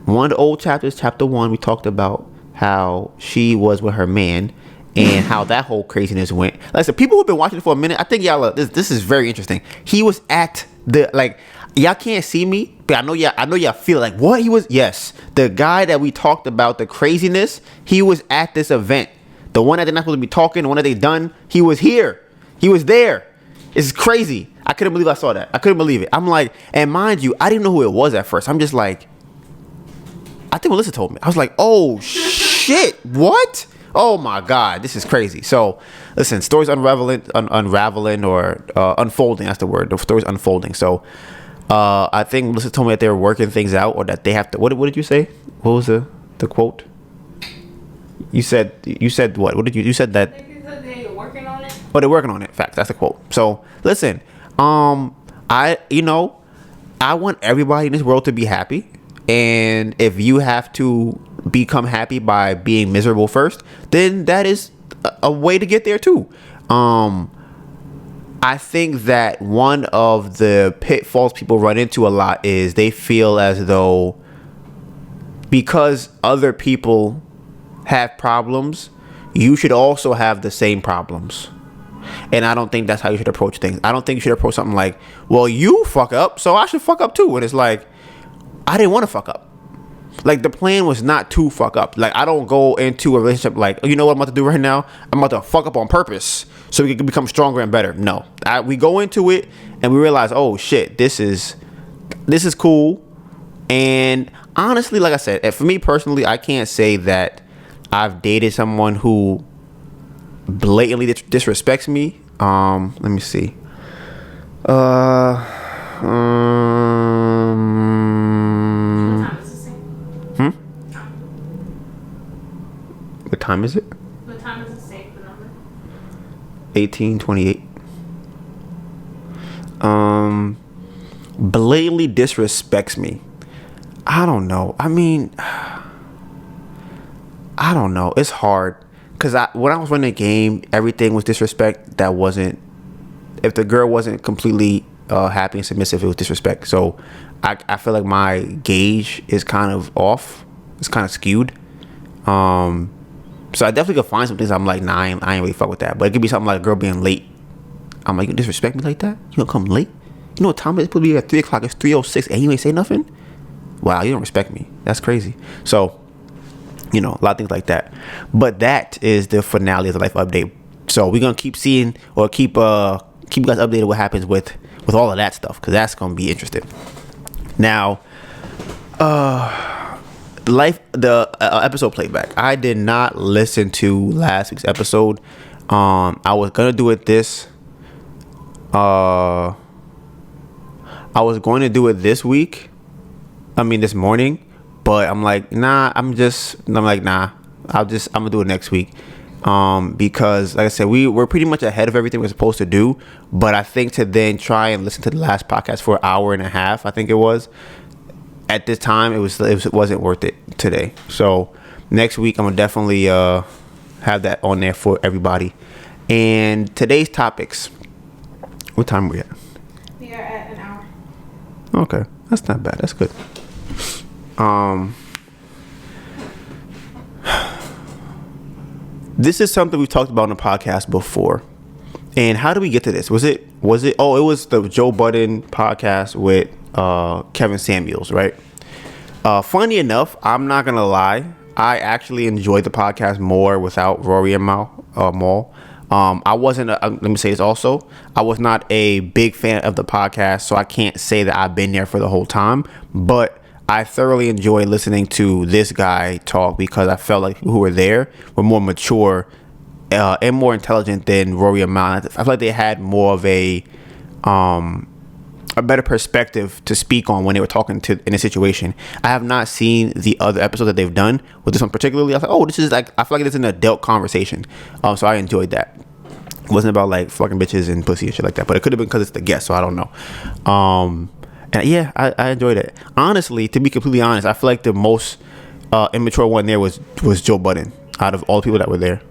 Speaker 1: one of the old chapters, chapter 1, we talked about how she was with her man and how that whole craziness went. Like I said, people who've been watching it for a minute, I think y'all, this is very interesting. He was at the, like, y'all can't see me, but I know y'all feel like, what? He was, yes, the guy that we talked about, the craziness, he was at this event. The one that they're not supposed to be talking, the one that they done, he was here. He was there. It's crazy. I couldn't believe I saw that. I couldn't believe it. I'm like, and mind you, I didn't know who it was at first. I'm just like, I think Melissa told me. I was like, oh, shit, what? Oh, my God, this is crazy. So, listen, stories unraveling or unfolding, that's the word. The story's unfolding. So, I think Melissa told me that they were working things out, or that they have to, what did you say? What was the quote? You said what? What did you said that?
Speaker 2: I think you said they're working on it.
Speaker 1: Oh, they're working on it. Fact. That's the quote. So listen, I want everybody in this world to be happy, and if you have to become happy by being miserable first, then that is a way to get there too. I think that one of the pitfalls people run into a lot is they feel as though because other people have problems, you should also have the same problems. And I don't think that's how you should approach things. I don't think you should approach something like, well, you fuck up, so I should fuck up too. And it's like, I didn't want to fuck up. Like, the plan was not to fuck up. Like, I don't go into a relationship like, oh, you know what I'm about to do right now? I'm about to fuck up on purpose so we can become stronger and better. No, we go into it and we realize, oh shit, this is cool. And honestly, like I said, for me personally, I can't say that I've dated someone who blatantly disrespects me. Let me see.
Speaker 2: What time is this thing?
Speaker 1: What time is it?
Speaker 2: What time is it? Say the number.
Speaker 1: 18:28. Blatantly disrespects me. I don't know. I mean, I don't know. It's hard because when I was running the game, everything was disrespect. That wasn't. If the girl wasn't completely happy and submissive, it was disrespect. So I feel like my gauge is kind of off. It's kind of skewed. So I definitely could find some things I'm like, nah, I ain't really fuck with that. But it could be something like a girl being late. I'm like, you disrespect me like that? You gonna come late? You know what time it's supposed to be at 3 o'clock? It's 3:06 and you ain't say nothing? Wow, you don't respect me. That's crazy. So, a lot of things like that. But that is the finale of the life update. So we're gonna keep seeing or keep you guys updated what happens with all of that stuff, because that's gonna be interesting. Now, the episode playback. I did not listen to last week's episode. I was gonna do it this. I was going to do it this week. This morning, but I'm like, nah. I'm like, nah. I'm gonna do it next week. Because like I said, we're pretty much ahead of everything we're supposed to do. But I think to then try and listen to the last podcast for an hour and a half, I think it was. At this time, it wasn't worth it today. So next week, I'm gonna definitely have that on there for everybody. And today's topics. What time are we at?
Speaker 2: We are at an hour.
Speaker 1: Okay, that's not bad. That's good. This is something we've talked about on the podcast before. And how did we get to this? Was it? Oh, it was the Joe Budden podcast with Kevin Samuels, right? Funny enough, I'm not gonna lie, I actually enjoyed the podcast more without Rory and Mal. I wasn't. Let me say this also. I was not a big fan of the podcast, so I can't say that I've been there for the whole time. But I thoroughly enjoyed listening to this guy talk, because I felt like who were there were more mature and more intelligent than Rory and Mal. I feel like they had more of a better perspective to speak on when they were talking in a situation. I have not seen the other episodes that they've done. With this one particularly, I was like, oh, this is like, I feel like it's an adult conversation. So I enjoyed that. It wasn't about like fucking bitches and pussy and shit like that, but it could have been because it's the guest, so I don't know. And yeah, I enjoyed it. Honestly, to be completely honest, I feel like the most immature one there was Joe Budden out of all the people that were there.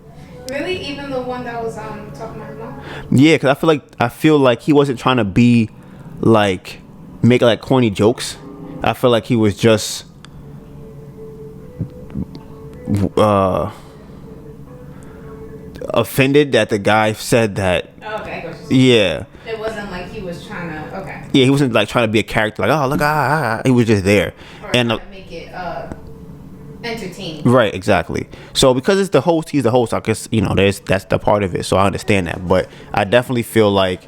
Speaker 2: Really? Even the one that was talking about his mom?
Speaker 1: Yeah, because I feel like he wasn't trying to be like make like corny jokes. I feel like he was just offended that the guy said that.
Speaker 2: Oh, okay, I got you.
Speaker 1: Yeah.
Speaker 2: It wasn't like he was trying to. Okay.
Speaker 1: Yeah, he wasn't like trying to be a character. Like, oh look, he was just there.
Speaker 2: Or
Speaker 1: and
Speaker 2: trying to make it entertaining.
Speaker 1: Right, exactly. So because it's the host, he's the host. I guess that's the part of it. So I understand that, but I definitely feel like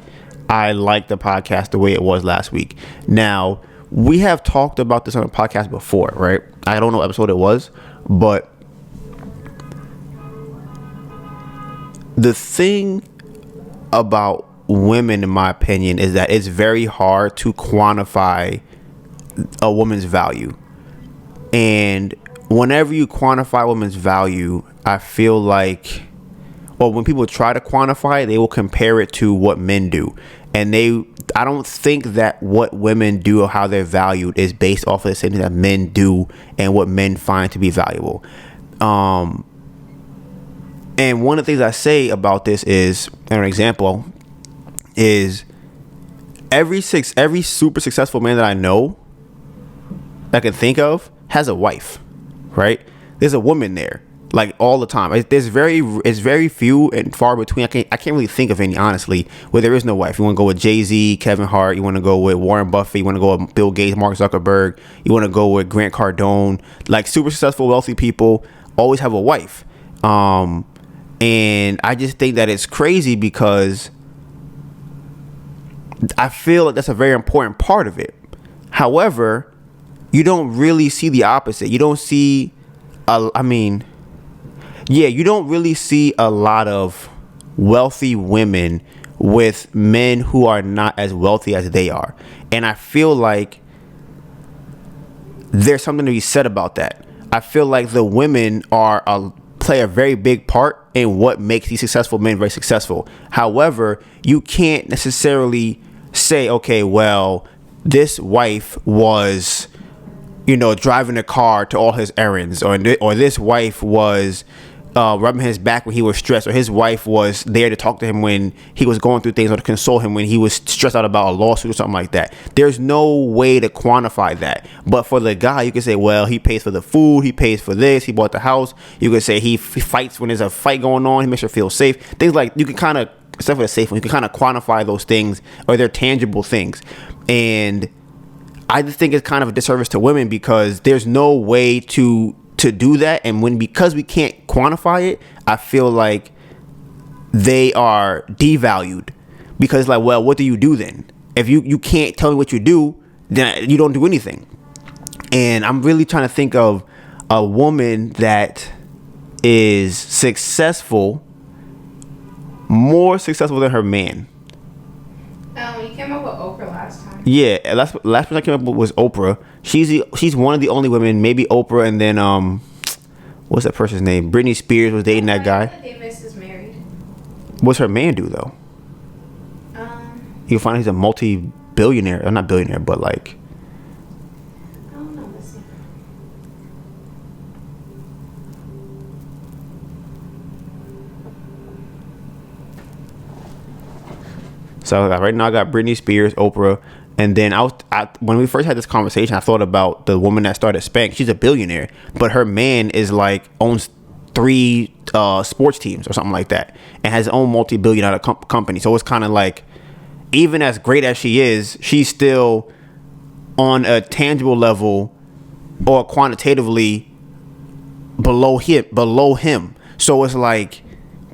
Speaker 1: I like the podcast the way it was last week. Now, we have talked about this on a podcast before, right? I don't know what episode it was, but the thing about women, in my opinion, is that it's very hard to quantify a woman's value. And whenever you quantify a woman's value, I feel like, or when people try to quantify it, they will compare it to what men do. And I don't think that what women do or how they're valued is based off of the same thing that men do and what men find to be valuable. And one of the things I say about this is, an example is, every super successful man that I know, that I can think of, has a wife, right? There's a woman there, like all the time. It's very few and far between. I can't really think of any, honestly, where there is no wife. You want to go with Jay-Z, Kevin Hart. You want to go with Warren Buffett. You want to go with Bill Gates, Mark Zuckerberg. You want to go with Grant Cardone. Like super successful, wealthy people always have a wife. And I just think that it's crazy because I feel like that's a very important part of it. However, you don't really see the opposite. You don't see, you don't really see a lot of wealthy women with men who are not as wealthy as they are. And I feel like there's something to be said about that. I feel like the women play a very big part in what makes these successful men very successful. However, you can't necessarily say, okay, well, this wife was driving a car to all his errands, or this wife was rubbing his back when he was stressed, or his wife was there to talk to him when he was going through things, or to console him when he was stressed out about a lawsuit or something like that. There's no way to quantify that. But for the guy, you can say, well, he pays for the food, he pays for this, he bought the house. You can say he fights when there's a fight going on, he makes her feel safe. Things like, you can kind of, except for the safe one, you can kind of quantify those things, or they're tangible things. And I just think it's kind of a disservice to women, because there's no way to do that. And because we can't quantify it, I feel like they are devalued, because like, well, what do you do then? If you can't tell me what you do, then you don't do anything. And I'm really trying to think of a woman that is more successful than her man.
Speaker 2: You came up with Oprah last time.
Speaker 1: Yeah, last person I came up with was Oprah. She's one of the only women, maybe Oprah, and then what's that person's name? Britney Spears was dating that guy.
Speaker 2: Davis is married.
Speaker 1: What's her man do though? You find he's a multi-billionaire. Or not billionaire, but like.
Speaker 2: I don't know. Let's see.
Speaker 1: So right now I got Britney Spears, Oprah. And then when we first had this conversation, I thought about the woman that started Spank. She's a billionaire, but her man is like owns 3 sports teams or something like that, and has his own multi-billion-dollar company. So it's kind of like, even as great as she is, she's still on a tangible level or quantitatively below him. So it's like,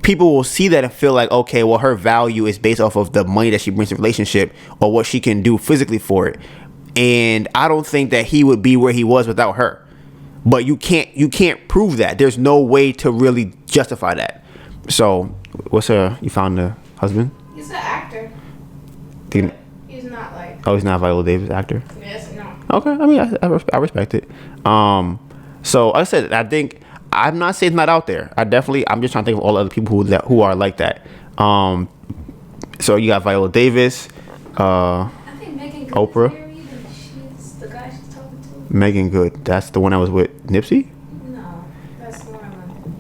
Speaker 1: people will see that and feel like, okay, well, her value is based off of the money that she brings to the relationship, or what she can do physically for it. And I don't think that he would be where he was without her. But you can't prove that. There's no way to really justify that. So you found the husband?
Speaker 2: He's an actor. He's not like.
Speaker 1: Oh, he's not a Viola Davis actor?
Speaker 2: Yes, no.
Speaker 1: Okay, I mean, I respect it. So like I said, I think, I'm not saying it's not out there. I'm just trying to think of all the other people who are like that. So you got Viola Davis,
Speaker 2: I think Megan Good
Speaker 1: Oprah.
Speaker 2: Is married, and she's the guy she's talking to.
Speaker 1: Megan Good. That's the one that was with Nipsey?
Speaker 2: No, that's Lauren London.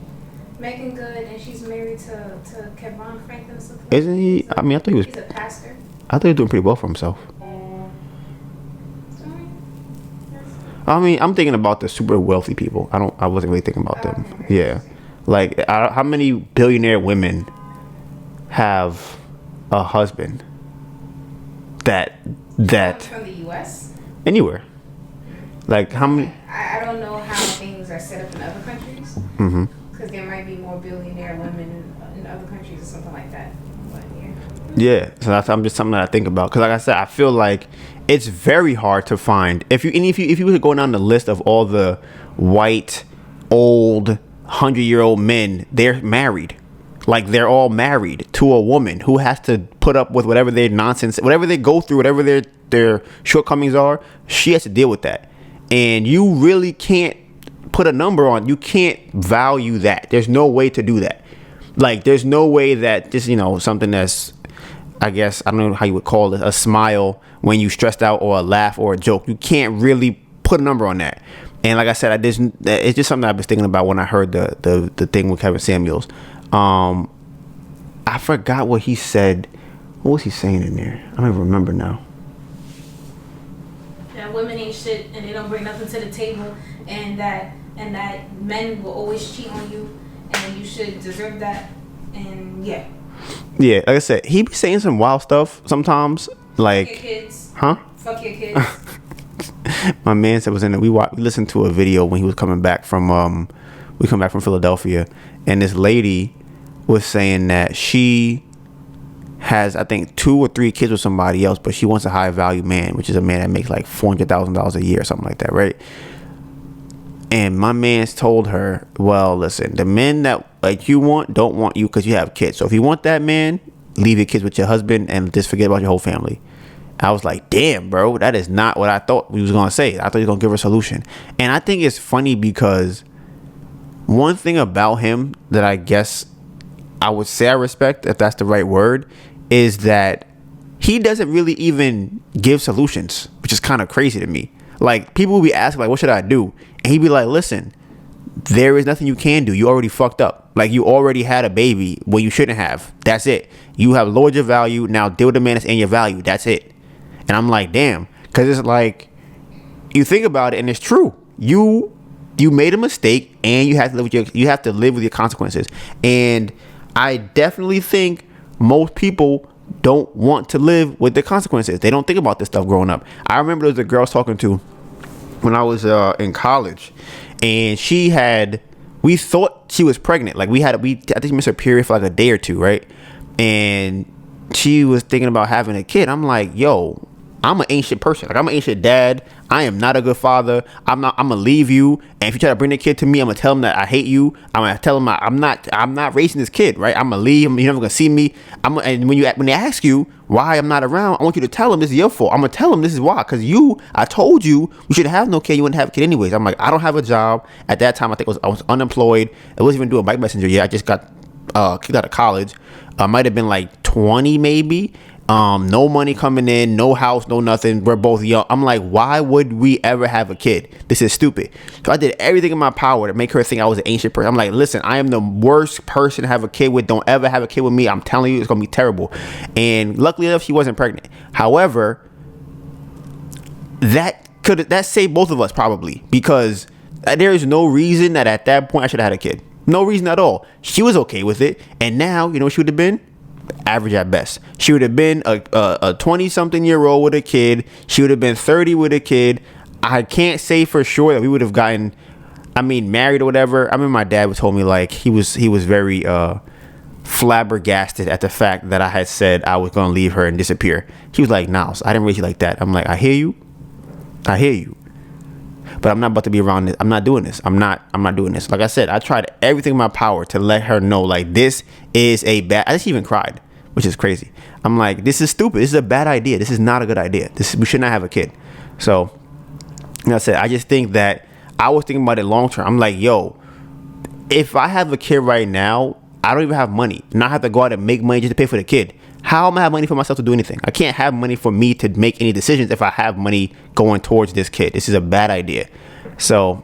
Speaker 2: Megan Good, and she's married to Kevon Franklin or something.
Speaker 1: Isn't he? I mean, I thought he was.
Speaker 2: He's a pastor.
Speaker 1: I thought he was doing pretty well for himself. I mean, I'm thinking about the super wealthy people. I wasn't really thinking about them. Yeah. Like, how many billionaire women have a husband that
Speaker 2: from the U.S.?
Speaker 1: Anywhere? Like, how many?
Speaker 2: I don't know how things are set up in other countries.
Speaker 1: Mm-hmm.
Speaker 2: Because there might be more billionaire women in other countries or something like that. But
Speaker 1: yeah. So that's just something that I think about. Because like I said, I feel like it's very hard to find. If you were going down the list of all the white, old, 100-year-old men, they're married. Like, they're all married to a woman who has to put up with whatever their nonsense, whatever they go through, whatever their shortcomings are. She has to deal with that. And you really can't put a number on. You can't value that. There's no way to do that. Like, there's no way that just, something that's, I guess, I don't know how you would call it, a smile when you stressed out, or a laugh, or a joke. You can't really put a number on that. And like I said, it's just something I was thinking about when I heard the thing with Kevin Samuels. I forgot what he said. What was he saying in there? I don't even remember now.
Speaker 2: That women ain't shit, and they don't bring nothing to the table, and that men will always cheat on you, and you should deserve that. And yeah,
Speaker 1: like I said, he be saying some wild stuff sometimes. Like,
Speaker 2: fuck your kids.
Speaker 1: Huh?
Speaker 2: Fuck your kids.
Speaker 1: My man said was in it. We listened to a video when he was coming back from Philadelphia, and this lady was saying that she has, I think, 2 or 3 kids with somebody else, but she wants a high value man, which is a man that makes like $400,000 a year or something like that, right? And my man's told her, well, listen, the men that like you want don't want you because you have kids. So if you want that man, leave your kids with your husband and just forget about your whole family. I was like, damn, bro, that is not what I thought he was going to say. I thought he was going to give her a solution. And I think it's funny because one thing about him that I guess I would say I respect, if that's the right word, is that he doesn't really even give solutions, which is kind of crazy to me. Like, people will be asking, like, what should I do? And he'd be like, listen, there is nothing you can do. You already fucked up. Like, you already had a baby when you shouldn't have. That's it. You have lowered your value. Now deal with the man that's in your value. That's it. And I'm like, damn. Because it's like, you think about it, and it's true. You made a mistake, and you have to live with your consequences. And I definitely think most people don't want to live with the consequences. They don't think about this stuff growing up. I remember there was a girl I was talking to when I was in college, and we thought she was pregnant. Like, I think she missed her period for like a day or two, right? And she was thinking about having a kid. I'm like, yo, I'm an ancient person. Like, I'm an ancient dad. I am not a good father. I'm gonna leave you. And if you try to bring the kid to me, I'm gonna tell him that I hate you. I'm gonna tell him I'm not raising this kid, right? I'm gonna leave him. You're never gonna see me. And when they ask you why I'm not around, I want you to tell them this is your fault. I'm gonna tell them this is why. Cause I told you should have no kid. You wouldn't have a kid anyways. I'm like, I don't have a job. At that time, I think I was unemployed. I wasn't even doing bike messenger yet. I just got kicked out of college. I might have been like 20 maybe. No money coming in, no house, no nothing. We're both young. I'm like, why would we ever have a kid? This is stupid. So I did everything in my power to make her think I was an ancient person. I'm like, listen, I am the worst person to have a kid with. Don't ever have a kid with me. I'm telling you, it's gonna be terrible. And luckily enough, she wasn't pregnant. However, that saved both of us probably, because there is no reason that at that point I should have had a kid. No reason at all. She was okay with it, and now you know what she would have been? Average at best. She would have been a 20-something-year-old with a kid. She would have been 30 with a kid. I can't say for sure that we would have gotten, married or whatever. I remember my dad told me, like, he was very flabbergasted at the fact that I had said I was gonna leave her and disappear. He was like, "Nah, I didn't raise you like that." I'm like, I hear you, but I'm not about to be around this. I'm not doing this. I'm not doing this. Like I said, I tried everything in my power to let her know, like, this is a bad. I just even cried, which is crazy. I'm like, this is stupid. This is a bad idea. This is not a good idea. We should not have a kid. So, like I said, I just think that I was thinking about it long term. I'm like, yo, if I have a kid right now, I don't even have money. And I have to go out and make money just to pay for the kid. How am I have money for myself to do anything? I can't have money for me to make any decisions if I have money going towards this kid. This is a bad idea. So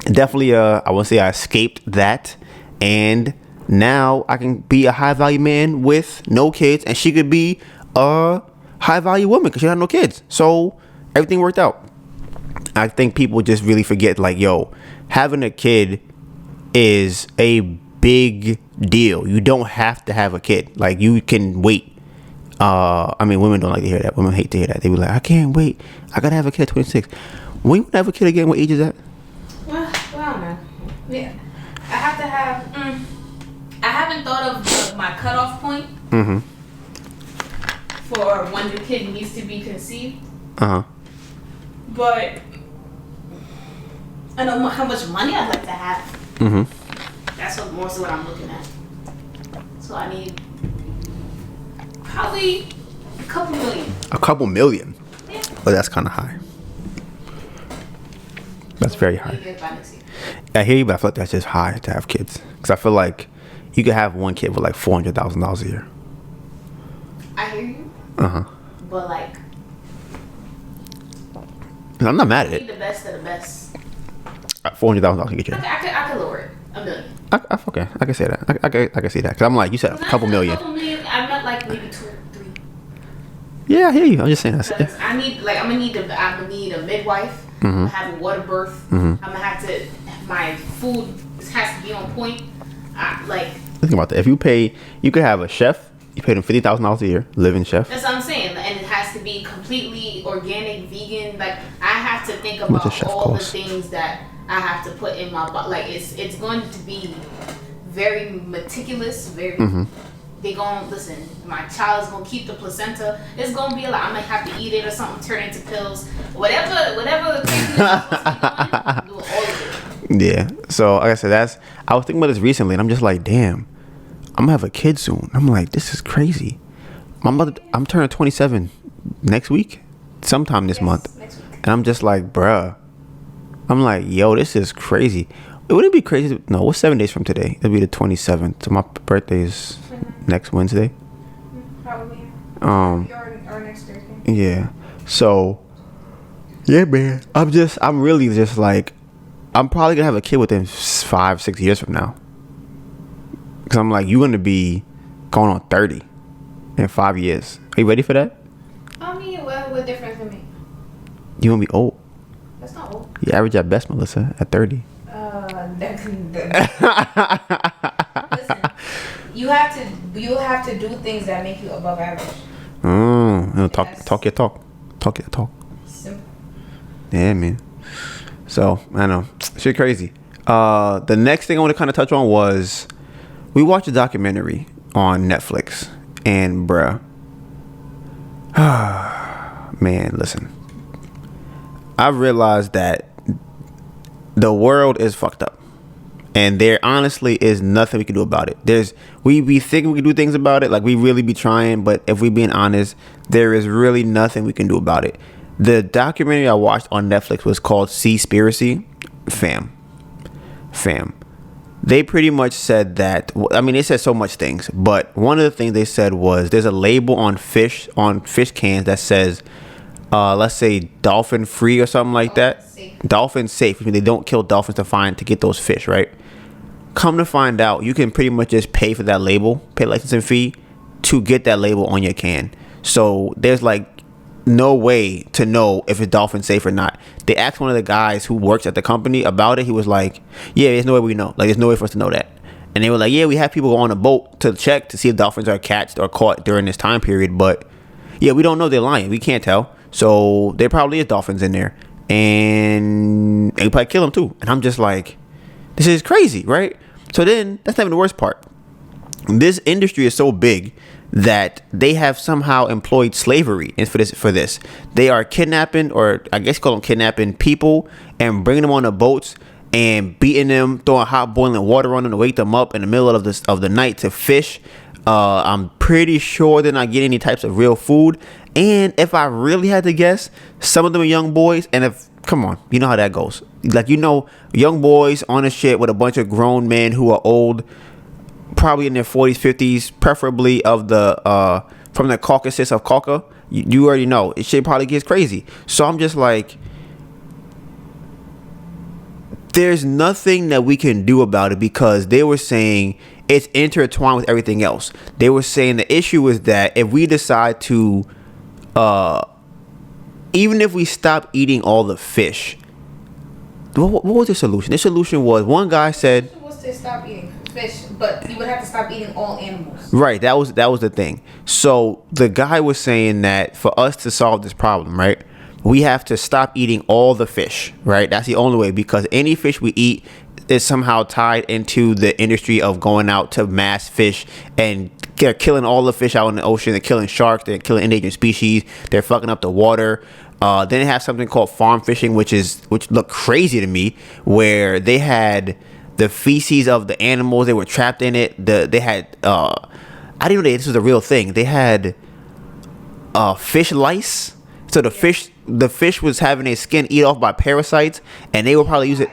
Speaker 1: definitely, I want to say I escaped that, and now I can be a high value man with no kids, and she could be a high value woman because she had no kids. So everything worked out. I think people just really forget, like, yo, having a kid is a big deal. You don't have to have a kid. Like, you can wait. Women don't like to hear that. Women hate to hear that. They be like, I can't wait. I gotta have a kid at 26. When you have a kid again, what age is that?
Speaker 2: Well, I don't know. Yeah, I have to have. I haven't thought of my cutoff point for when the kid needs to be conceived. But I know how much money I'd like to have. That's what I'm looking at. So I need probably a couple million.
Speaker 1: A couple million?
Speaker 2: Yeah.
Speaker 1: Well, that's kind of high. That's very high. I hear you, but I feel like that's just high to have kids. Because I feel like you could have one kid with like $400,000 a year.
Speaker 2: I hear you. But like,
Speaker 1: I'm not mad at it.
Speaker 2: The best of the best.
Speaker 1: $400,000 can get you.
Speaker 2: I could lower it $1 million.
Speaker 1: Okay, I can say that. I can see that. Because I'm like, you said a couple million.
Speaker 2: I meant like maybe 2 or 3.
Speaker 1: Yeah, I hear you. I'm just saying that.
Speaker 2: Yeah. I'm gonna need a midwife. I'm gonna have a water birth. I'm gonna have to. My food has to be on point.
Speaker 1: Think about that. If you could have a chef. You pay them $50,000 a year, living chef.
Speaker 2: That's what I'm saying, and it has to be completely organic, vegan. Like, I have to think about all the things that I have to put in my body. Like, it's going to be very meticulous. Very. They gonna listen. My child is gonna keep the placenta. It's gonna be like I'm gonna have to eat it or something, turn it into pills, whatever the crazy do all of it.
Speaker 1: Yeah. So like I said, I was thinking about this recently, and I'm just like, damn. I'm gonna have a kid soon. I'm like, this is crazy. I'm turning 27 next week, sometime this month,
Speaker 2: next week.
Speaker 1: And I'm just like, bruh. I'm like, yo, this is crazy. Would it be crazy? No, what's 7 days from today? It'll be the 27th. So my birthday is next Wednesday.
Speaker 2: Probably.
Speaker 1: Or
Speaker 2: next Thursday.
Speaker 1: Yeah. So Yeah, man. I'm really just like, I'm probably gonna have a kid within 5-6 years from now. Cause I'm like, you're gonna be going on 30 in 5 years. Are you ready for that?
Speaker 2: I mean, what difference for me?
Speaker 1: You gonna be old.
Speaker 2: That's not old.
Speaker 1: You average at best, Melissa, at 30.
Speaker 2: Listen, you have to do things that make you above average.
Speaker 1: Talk your talk.
Speaker 2: Simple.
Speaker 1: Yeah, man. So I know, shit crazy. The next thing I want to kind of touch on was we watched a documentary on Netflix, and bruh, man, listen. I realized that the world is fucked up, and there honestly is nothing we can do about it. We be thinking we can do things about it, like we really be trying, but if we being honest, there is really nothing we can do about it. The documentary I watched on Netflix was called Seaspiracy. Fam. They pretty much said that, I mean, they said so much things, but one of the things they said was there's a label on fish cans that says, let's say dolphin free or something like that. Dolphin safe, which means they don't kill dolphins to get those fish, right? Come to find out, you can pretty much just pay for that label, pay licensing fee to get that label on your can. So there's like no way to know if it's dolphin safe or not. They asked one of the guys who works at the company about it. He was like, yeah, there's no way we know. Like, there's no way for us to know that. And they were like, yeah, we have people go on a boat to check to see if dolphins are catched or caught during this time period. But yeah, we don't know. They're lying. We can't tell. So there probably is dolphins in there. And they probably kill them too. And I'm just like, this is crazy, right? So then, that's not even the worst part. This industry is so big that they have somehow employed slavery for this. They are kidnapping, or I guess call them kidnapping people and bringing them on the boats and beating them, throwing hot boiling water on them to wake them up in the middle of the night to fish. I'm pretty sure they're not getting any types of real food. And if I really had to guess, some of them are young boys. And come on, you know how that goes. Like, young boys on a ship with a bunch of grown men who are old, probably in their 40s, 50s, preferably from the Caucasus of Cauca. You already know it shit probably gets crazy. So I'm just like, there's nothing that we can do about it, because they were saying it's intertwined with everything else. They were saying the issue is that if we decide to, even if we stop eating all the fish, what was the solution? The solution was, one guy said,
Speaker 2: was to stop eating fish, but you would have to stop eating all animals.
Speaker 1: Right, that was the thing. So the guy was saying that for us to solve this problem, right, we have to stop eating all the fish, right? That's the only way, because any fish we eat is somehow tied into the industry of going out to mass fish, and they're killing all the fish out in the ocean. They're killing sharks. They're killing endangered species. They're fucking up the water. Then they have something called farm fishing, which looked crazy to me, where they had the feces of the animals. They were trapped in it. They had I didn't know this was a real thing. They had fish lice. So the fish was having their skin eat off by parasites, and they would probably use it,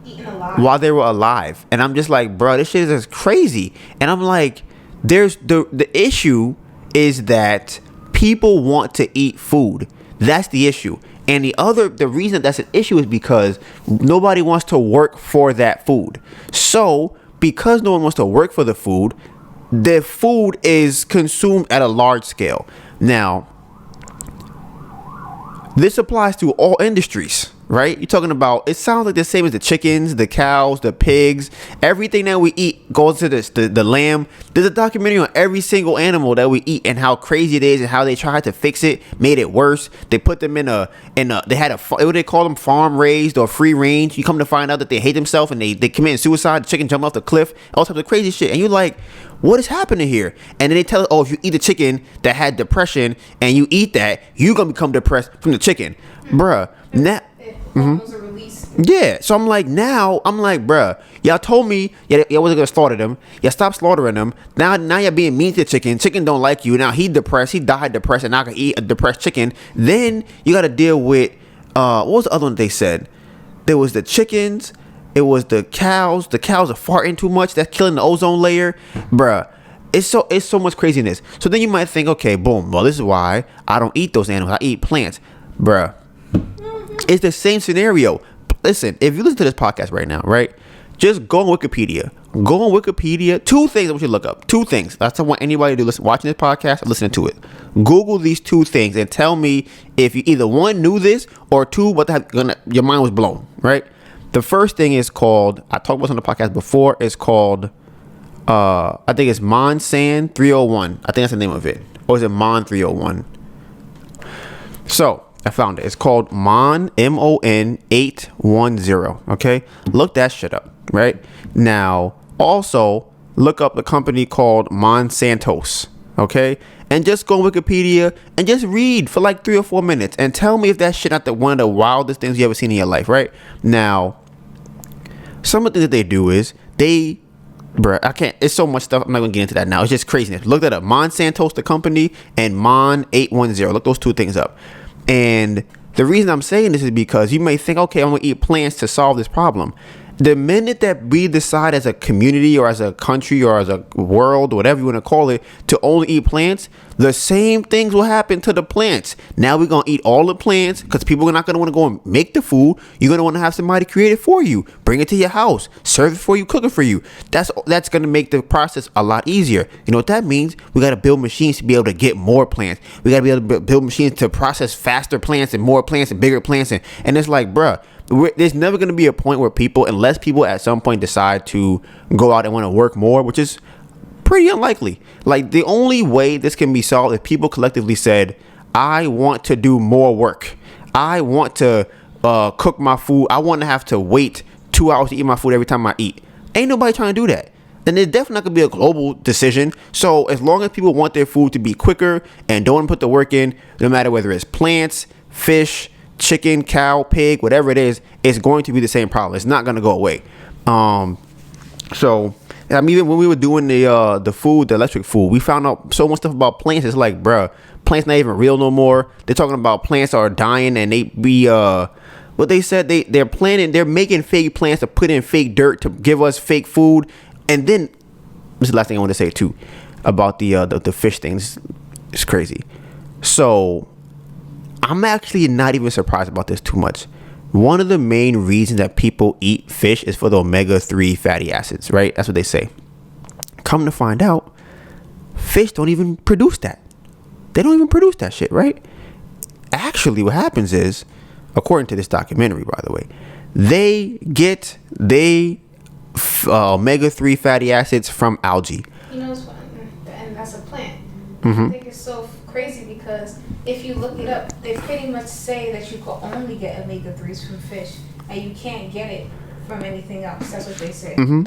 Speaker 2: Eaten alive.
Speaker 1: while they were alive. And I'm just like, bro, this shit is crazy. And I'm like, there's the issue is that people want to eat food. That's the issue. And the reason that's an issue is because nobody wants to work for that food. So because no one wants to work for the food is consumed at a large scale. Now, this applies to all industries, right? You're talking about, it sounds like the same as the chickens, the cows, the pigs, everything that we eat goes to the lamb. There's a documentary on every single animal that we eat and how crazy it is and how they tried to fix it, made it worse. They put them they had what they call them, farm raised or free range. You come to find out that they hate themselves and they commit suicide. The chicken jump off the cliff, all types of crazy shit. And you're like, what is happening here? And then they tell us, if you eat a chicken that had depression and you eat that, you're gonna become depressed from the chicken, bruh. Yeah, so I'm like, bruh, y'all told me y'all wasn't gonna slaughter them. Y'all stopped slaughtering them. Now you're being mean to the chicken. Chicken don't like you. Now he died depressed, and now I can eat a depressed chicken. Then you gotta deal with what was the other one they said? There was the chickens. It was the cows. The cows are farting too much. That's killing the ozone layer, bruh. It's so much craziness. So then you might think, okay, boom. Well, this is why I don't eat those animals. I eat plants, bruh. It's the same scenario. Listen, if you listen to this podcast right now, right? Just go on Wikipedia. Go on Wikipedia. 2 things I want you to look up. 2 things. That's what I want anybody to listen, watching this podcast, or listening to it. Google these 2 things and tell me if you either 1 knew this or 2 what the heck your mind was blown. Right. The first thing is called. I talked about this on the podcast before. It's called. I think it's Monsan 301. I think that's the name of it. Or is it Mon 301? So I found it. It's called Mon, MON 810. Okay. Look that shit up. Right now, also look up a company called Monsantos. Okay. And just go on Wikipedia and just read for like 3 or 4 minutes and tell me if that shit not one of the wildest things you ever seen in your life. Right now, some of the things that they do is bruh, I can't. It's so much stuff. I'm not gonna get into that now. It's just craziness. Look that up. Monsantos, the company, and Mon 810. Look those 2 things up. And the reason I'm saying this is because you may think, okay, I'm gonna eat plants to solve this problem. The minute that we decide as a community or as a country or as a world, whatever you want to call it, to only eat plants, the same things will happen to the plants. Now we're going to eat all the plants because people are not going to want to go and make the food. You're going to want to have somebody create it for you, bring it to your house, serve it for you, cook it for you. That's going to make the process a lot easier. You know what that means? We got to build machines to be able to get more plants. We got to be able to build machines to process faster plants and more plants and bigger plants. And it's like, bruh, there's never going to be a point where unless people at some point decide to go out and want to work more, which is pretty unlikely. Like, the only way this can be solved if people collectively said, I want to do more work. I want to cook my food. I want to have to wait 2 hours to eat my food every time I eat. Ain't nobody trying to do that. And it's definitely not going to be a global decision. So as long as people want their food to be quicker and don't want to put the work in, no matter whether it's plants, fish, chicken, cow, pig, whatever it is, it's going to be the same problem. It's not going to go away. So I mean, even when we were doing the food, the electric food, we found out so much stuff about plants. It's like, bruh, plants not even real no more. They're talking about plants are dying, and what they said, they're making fake plants to put in fake dirt to give us fake food. And then this is the last thing I want to say too about the fish things. It's crazy. So I'm actually not even surprised about this too much. One of the main reasons that people eat fish is for the omega-3 fatty acids, right? That's what they say. Come to find out, fish don't even produce that. They don't even produce that shit, right? Actually, what happens is, according to this documentary, by the way, they get omega-3 fatty acids from algae.
Speaker 2: You know, it's fun, and that's a plant.
Speaker 1: Mm-hmm.
Speaker 2: I think it's so crazy because if you look it up, they pretty much say that you can only get omega-3s from fish, and you can't get it from anything else. That's what they say. Mm-hmm.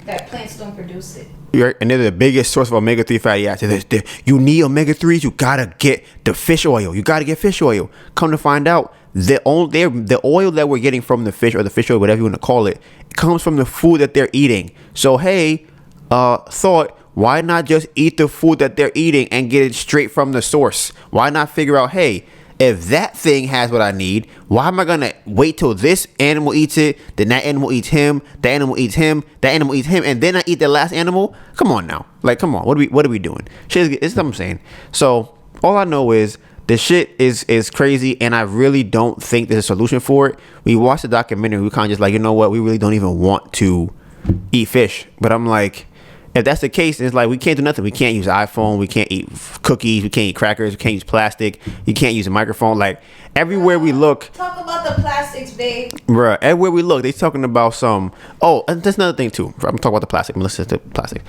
Speaker 2: That plants don't produce it.
Speaker 1: Right, and they're the biggest source of omega-3 fatty acids. You need omega-3s, you gotta get the fish oil. You gotta get fish oil. Come to find out, the oil that we're getting from the fish, or the fish oil, whatever you want to call it, comes from the food that they're eating. So hey, thought, why not just eat the food that they're eating and get it straight from the source? Why not figure out, hey, if that thing has what I need, why am I gonna wait till this animal eats it, then that animal eats him, that animal eats him, that animal eats him, and then I eat the last animal? Come on now, like, come on, what are we doing? Shit, this is what I'm saying. So all I know is the shit is crazy, and I really don't think there's a solution for it. We watched the documentary, we kind of just like, you know what, we really don't even want to eat fish. But I'm like, if that's the case, it's like we can't do nothing. We can't use iPhone. We can't eat cookies. We can't eat crackers. We can't use plastic. You can't use a microphone. Like, everywhere we look.
Speaker 2: Talk about the plastics, babe.
Speaker 1: Bruh, everywhere we look, they talking about some. Oh, and that's another thing too. I'm talking about the plastic. I'm listening to plastic.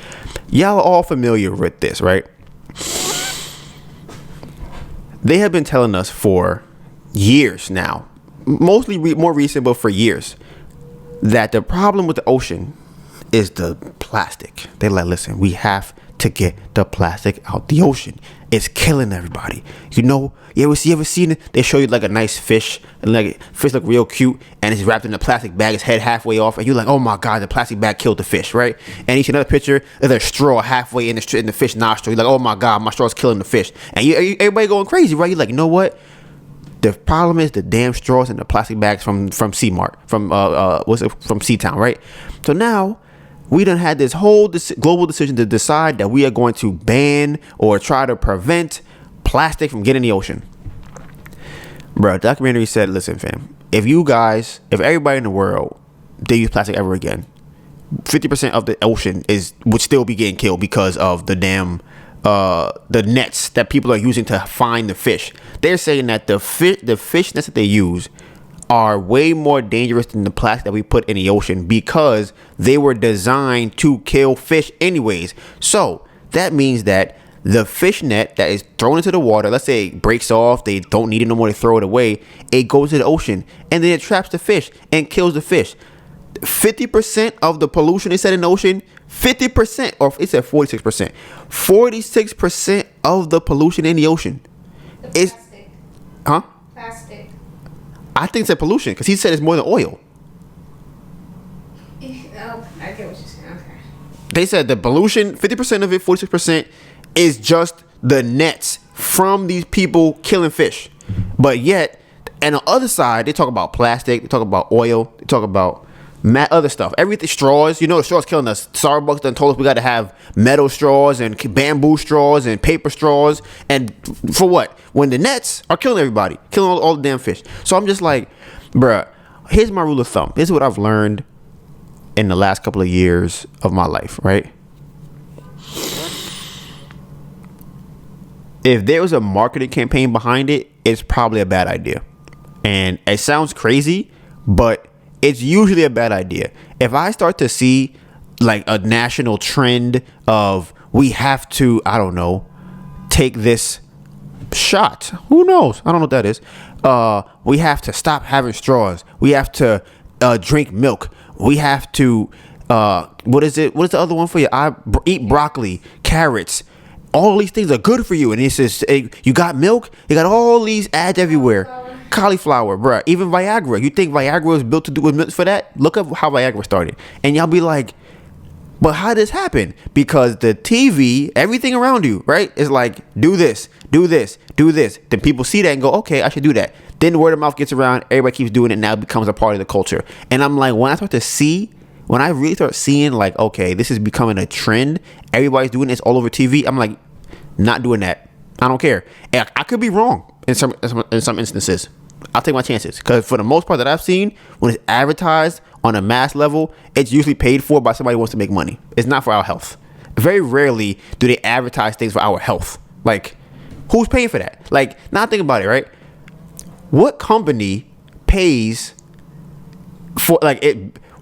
Speaker 1: Y'all are all familiar with this, right? They have been telling us for years now, mostly more recent, but for years, that the problem with the ocean is the plastic. They're like, listen, we have to get the plastic out the ocean. It's killing everybody. You know, you ever seen it? They show you like a nice fish, and like fish look real cute, and it's wrapped in a plastic bag, its head halfway off, and you're like, oh my god, the plastic bag killed the fish, right? And you see another picture, there's a straw halfway in the fish nostril. You're like, oh my god, my straw's killing the fish, and everybody going crazy, right? You're like, you know what? The problem is the damn straws and the plastic bags from C-Mart, from C-Town, right? So now we done had this whole global decision to decide that we are going to ban or try to prevent plastic from getting in the ocean. Bro, the documentary said, listen, fam, if everybody in the world, they use plastic ever again, 50% of the ocean would still be getting killed because of the damn the nets that people are using to find the fish. They're saying that the fish nets that they use are way more dangerous than the plastic that we put in the ocean because they were designed to kill fish anyways. So that means that the fish net that is thrown into the water, let's say it breaks off, they don't need it no more, to throw it away, it goes to the ocean and then it traps the fish and kills the fish. 50% of the pollution they said in the ocean, 50%, or it said 46%. 46% of the pollution in the ocean is
Speaker 2: plastic.
Speaker 1: I think it's a pollution because he said it's more than oil.
Speaker 2: Oh, I get what you're saying. Okay.
Speaker 1: They said the pollution, 50% of it, 46%, is just the nets from these people killing fish. But yet, and on the other side, they talk about plastic, they talk about oil, they talk about other stuff. Everything, straws. You know, the straws killing us. Starbucks done told us we got to have metal straws and bamboo straws and paper straws. And for what? When the nets are killing everybody, killing all the damn fish. So I'm just like, bruh, here's my rule of thumb. This is what I've learned in the last couple of years of my life, right? If there was a marketing campaign behind it, it's probably a bad idea. And it sounds crazy, but it's usually a bad idea. If I start to see like a national trend of we have to, I don't know, take this shot. Who knows? I don't know what that is. We have to stop having straws. We have to drink milk. We have to, what is it? What is the other one for you? Eat broccoli, carrots. All these things are good for you. And it's just, you got milk? You got all these ads everywhere. Cauliflower, bruh. Even Viagra. You think Viagra was built to do with milk for that? Look up how Viagra started. And y'all be like, but how did this happen? Because the TV, everything around you, right, is like, do this, do this, do this. Then people see that and go, okay, I should do that. Then the word of mouth gets around. Everybody keeps doing it. Now it becomes a part of the culture. And I'm like, when I really start seeing like, okay, this is becoming a trend. Everybody's doing this all over TV. I'm like, not doing that. I don't care. And I could be wrong in some instances. I'll take my chances, because for the most part that I've seen, when it's advertised on a mass level, it's usually paid for by somebody who wants to make money. It's not for our health. Very rarely do they advertise things for our health. Like, who's paying for that? Like, now think about it, right? What company pays for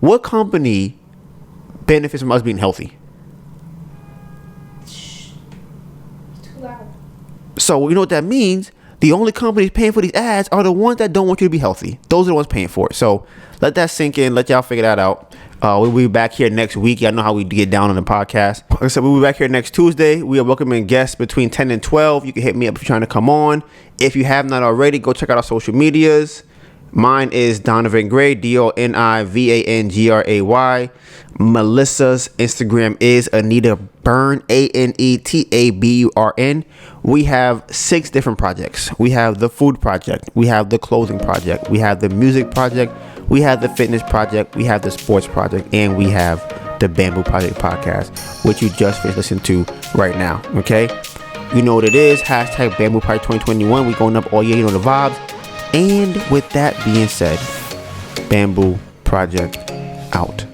Speaker 1: what company benefits from us being healthy?
Speaker 2: Too loud.
Speaker 1: So you know what that means? The only companies paying for these ads are the ones that don't want you to be healthy. Those are the ones paying for it. So let that sink in. Let y'all figure that out. We'll be back here next week. Y'all know how we get down on the podcast. Like I said, we'll be back here next Tuesday. We are welcoming guests between 10 and 12. You can hit me up if you're trying to come on. If you have not already, go check out our social medias. Mine is DonivanGray, DonivanGray. Melissa's Instagram is AnetaBurn, AnetaBurn. We have 6 different projects. We have the food project. We have the clothing project. We have the music project. We have the fitness project. We have the sports project. And we have the Bamboo Project podcast, which you just finished listening to right now. Okay? You know what it is. Hashtag Bamboo Project 2021. We going up all year. You know the vibes. And with that being said, Bamboo Project out.